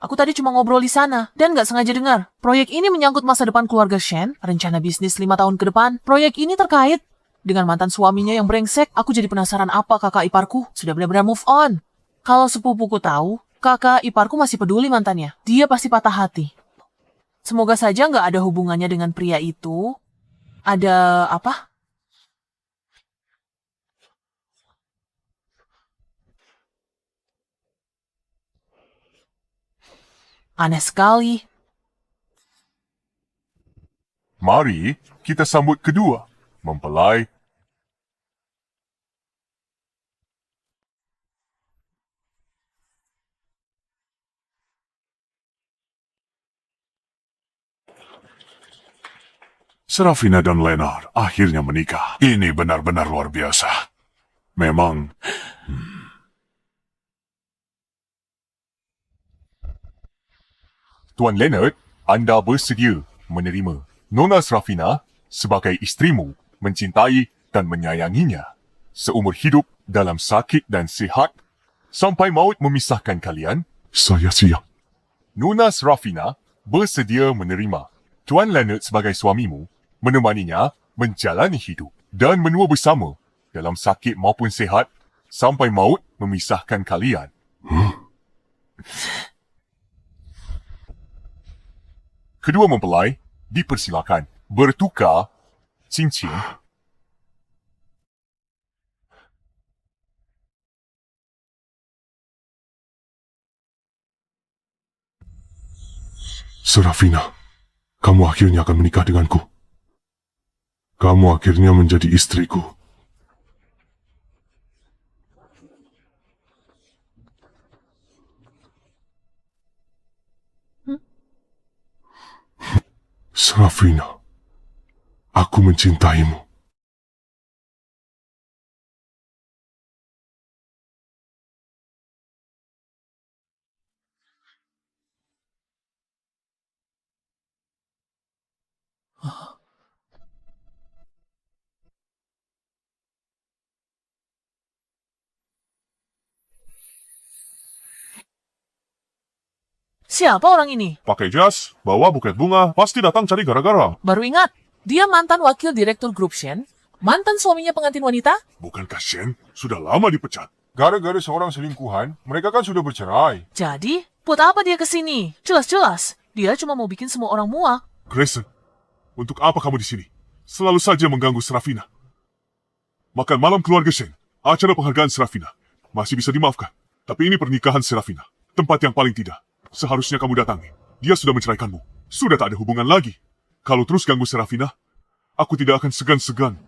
S6: Aku tadi cuma ngobrol di sana dan nggak sengaja dengar. Proyek ini menyangkut masa depan keluarga Shen, rencana bisnis 5 tahun ke depan. Proyek ini terkait dengan mantan suaminya yang brengsek. Aku jadi penasaran apa kakak iparku sudah benar-benar move on. Kalau sepupuku tahu, kakak iparku masih peduli mantannya. Dia pasti patah hati. Semoga saja nggak ada hubungannya dengan pria itu. Ada apa? Aneh sekali.
S1: Mari kita sambut kedua mempelai.
S5: Serafina dan Leonard akhirnya menikah. Ini benar-benar luar biasa. Memang,
S1: Tuan Leonard, anda bersedia menerima Nona Serafina sebagai isterimu, mencintai dan menyayanginya seumur hidup dalam sakit dan sihat sampai maut memisahkan kalian?
S5: saya siap.
S1: Nona Serafina bersedia menerima Tuan Leonard sebagai suamimu, menemaninya menjalani hidup dan menua bersama dalam sakit maupun sihat sampai maut memisahkan kalian. Kedua mempelai dipersilakan bertukar cincin.
S5: Serafina, kamu akhirnya akan menikah denganku. Kamu akhirnya menjadi istriku. Serafina, aku mencintaimu.
S6: Siapa orang ini?
S5: Pakai jas, bawa buket bunga, pasti datang cari gara-gara.
S6: Baru ingat, dia mantan wakil direktur grup Shen, mantan suaminya pengantin wanita.
S5: Bukankah Shen sudah lama dipecat?
S1: Gara-gara seorang selingkuhan, mereka kan sudah bercerai.
S6: Jadi, buat apa dia kesini? Jelas-jelas, dia cuma mau bikin semua orang muak.
S5: Grayson, untuk apa kamu di sini? Selalu saja mengganggu Serafina. Makan malam keluarga Shen, acara penghargaan Serafina. Masih bisa dimaafkan. Tapi ini pernikahan Serafina. Tempat yang paling tidak. Seharusnya kamu datangi. Dia sudah menceraikanmu. Sudah tak ada hubungan lagi. Kalau terus ganggu Serafina, aku tidak akan segan-segan.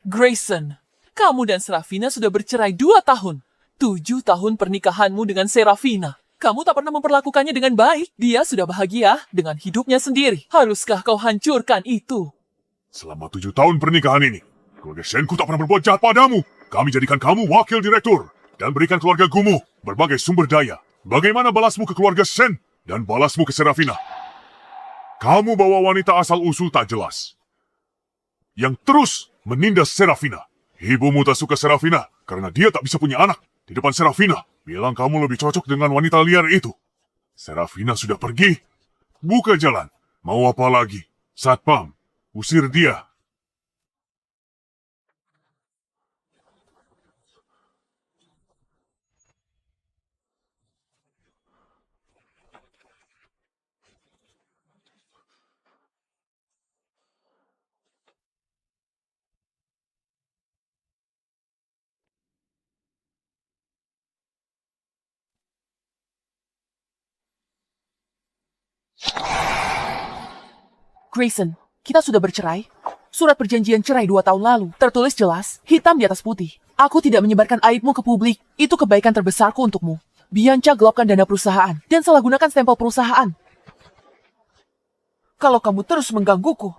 S3: Grayson, kamu dan Serafina sudah bercerai 2 tahun. 7 tahun pernikahanmu dengan Serafina. Kamu tak pernah memperlakukannya dengan baik. Dia sudah bahagia dengan hidupnya sendiri. Haruskah kau hancurkan itu?
S5: Selama 7 tahun pernikahan ini, keluarga Senku tak pernah berbuat jahat padamu. Kami jadikan kamu wakil direktur dan berikan keluarga Gumu berbagai sumber daya. Bagaimana balasmu ke keluarga Sen dan balasmu ke Serafina? Kamu bawa wanita asal-usul tak jelas yang terus menindas Serafina. Ibumu tak suka Serafina karena dia tak bisa punya anak. Di depan Serafina, bilang kamu lebih cocok dengan wanita liar itu. Serafina sudah pergi. Buka jalan. Mau apa lagi? Satpam, usir dia.
S2: Grayson, kita sudah bercerai. Surat perjanjian cerai 2 tahun lalu. Tertulis jelas, hitam di atas putih. Aku tidak menyebarkan aibmu ke publik. Itu kebaikan terbesarku untukmu. Bianca gelapkan dana perusahaan dan salah gunakan stempel perusahaan. Kalau kamu terus menggangguku,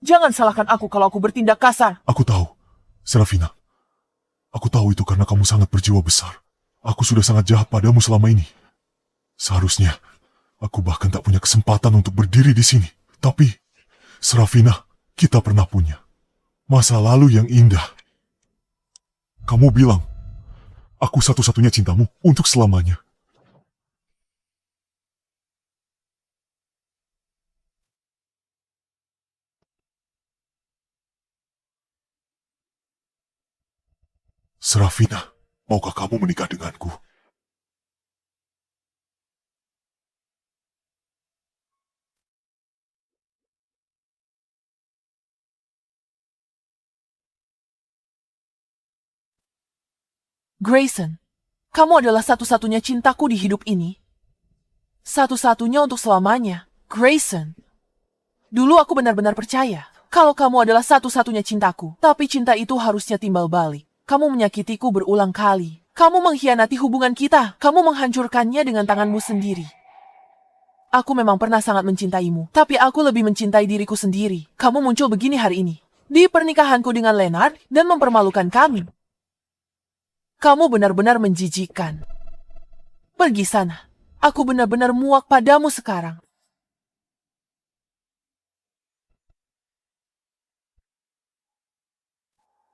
S2: jangan salahkan aku kalau aku bertindak kasar.
S4: Aku tahu, Serafina. Aku tahu itu karena kamu sangat berjiwa besar. Aku sudah sangat jahat padamu selama ini. Seharusnya, aku bahkan tak punya kesempatan untuk berdiri di sini. Tapi, Serafina, kita pernah punya masa lalu yang indah. Kamu bilang, aku satu-satunya cintamu untuk selamanya. Serafina, maukah kamu menikah denganku?
S2: Grayson, kamu adalah satu-satunya cintaku di hidup ini. Satu-satunya untuk selamanya. Grayson. Dulu aku benar-benar percaya kalau kamu adalah satu-satunya cintaku. Tapi cinta itu harusnya timbal balik. Kamu menyakitiku berulang kali. Kamu mengkhianati hubungan kita. Kamu menghancurkannya dengan tanganmu sendiri. Aku memang pernah sangat mencintaimu. Tapi aku lebih mencintai diriku sendiri. Kamu muncul begini hari ini. Di pernikahanku dengan Leonard dan mempermalukan kami. Kamu benar-benar menjijikan. Pergi sana. Aku benar-benar muak padamu sekarang.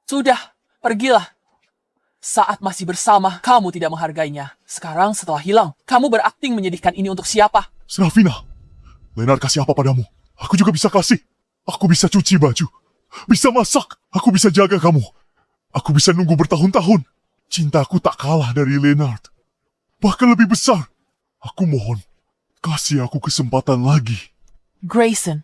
S2: Sudah, pergilah. Saat masih bersama, kamu tidak menghargainya. Sekarang setelah hilang, kamu berakting menyedihkan ini untuk siapa?
S4: Serafina, Leonard kasih apa padamu? Aku juga bisa kasih. Aku bisa cuci baju. Bisa masak. Aku bisa jaga kamu. Aku bisa nunggu bertahun-tahun. Cintaku tak kalah dari Leonard. Bahkan lebih besar. Aku mohon, kasih aku kesempatan lagi.
S2: Grayson,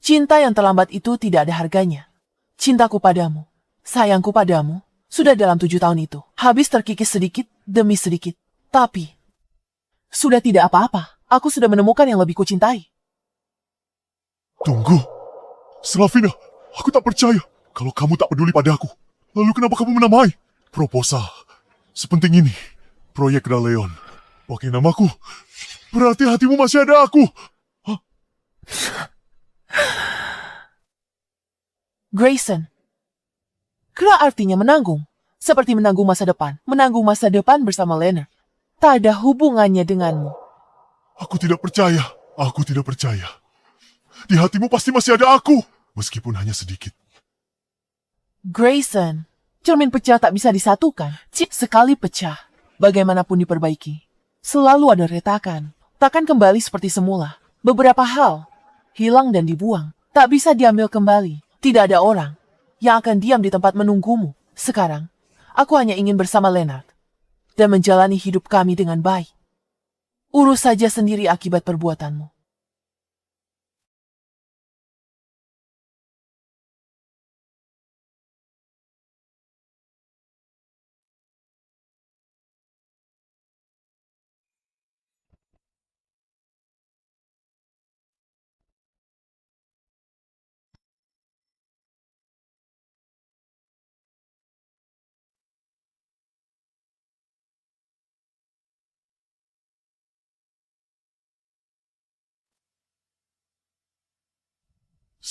S2: cinta yang terlambat itu tidak ada harganya. Cintaku padamu, sayangku padamu, sudah dalam 7 tahun itu. Habis terkikis sedikit demi sedikit. Tapi, sudah tidak apa-apa. Aku sudah menemukan yang lebih kucintai.
S4: Tunggu. Serafina, aku tak percaya kalau kamu tak peduli padaku. Lalu kenapa kamu menamai proposal sepenting ini? Proyek Raleon. Pakai namaku. Berarti hatimu masih ada aku. Hah?
S2: Grayson, Kera artinya menanggung. Seperti menanggung masa depan. Menanggung masa depan bersama Leonard. Tak ada hubungannya denganmu.
S4: Aku tidak percaya. Aku tidak percaya. Di hatimu pasti masih ada aku. Meskipun hanya sedikit.
S2: Grayson, cermin pecah tak bisa disatukan. Cip sekali pecah, bagaimanapun diperbaiki. Selalu ada retakan. Takkan kembali seperti semula. Beberapa hal hilang dan dibuang. Tak bisa diambil kembali. Tidak ada orang yang akan diam di tempat menunggumu. Sekarang, aku hanya ingin bersama Leonard dan menjalani hidup kami dengan baik. Urus saja sendiri akibat perbuatanmu.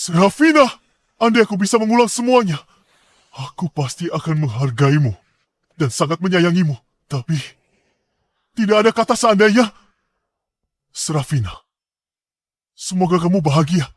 S4: Serafina, andai aku bisa mengulang semuanya, aku pasti akan menghargaimu dan sangat menyayangimu. Tapi, tidak ada kata seandainya. Serafina, semoga kamu bahagia.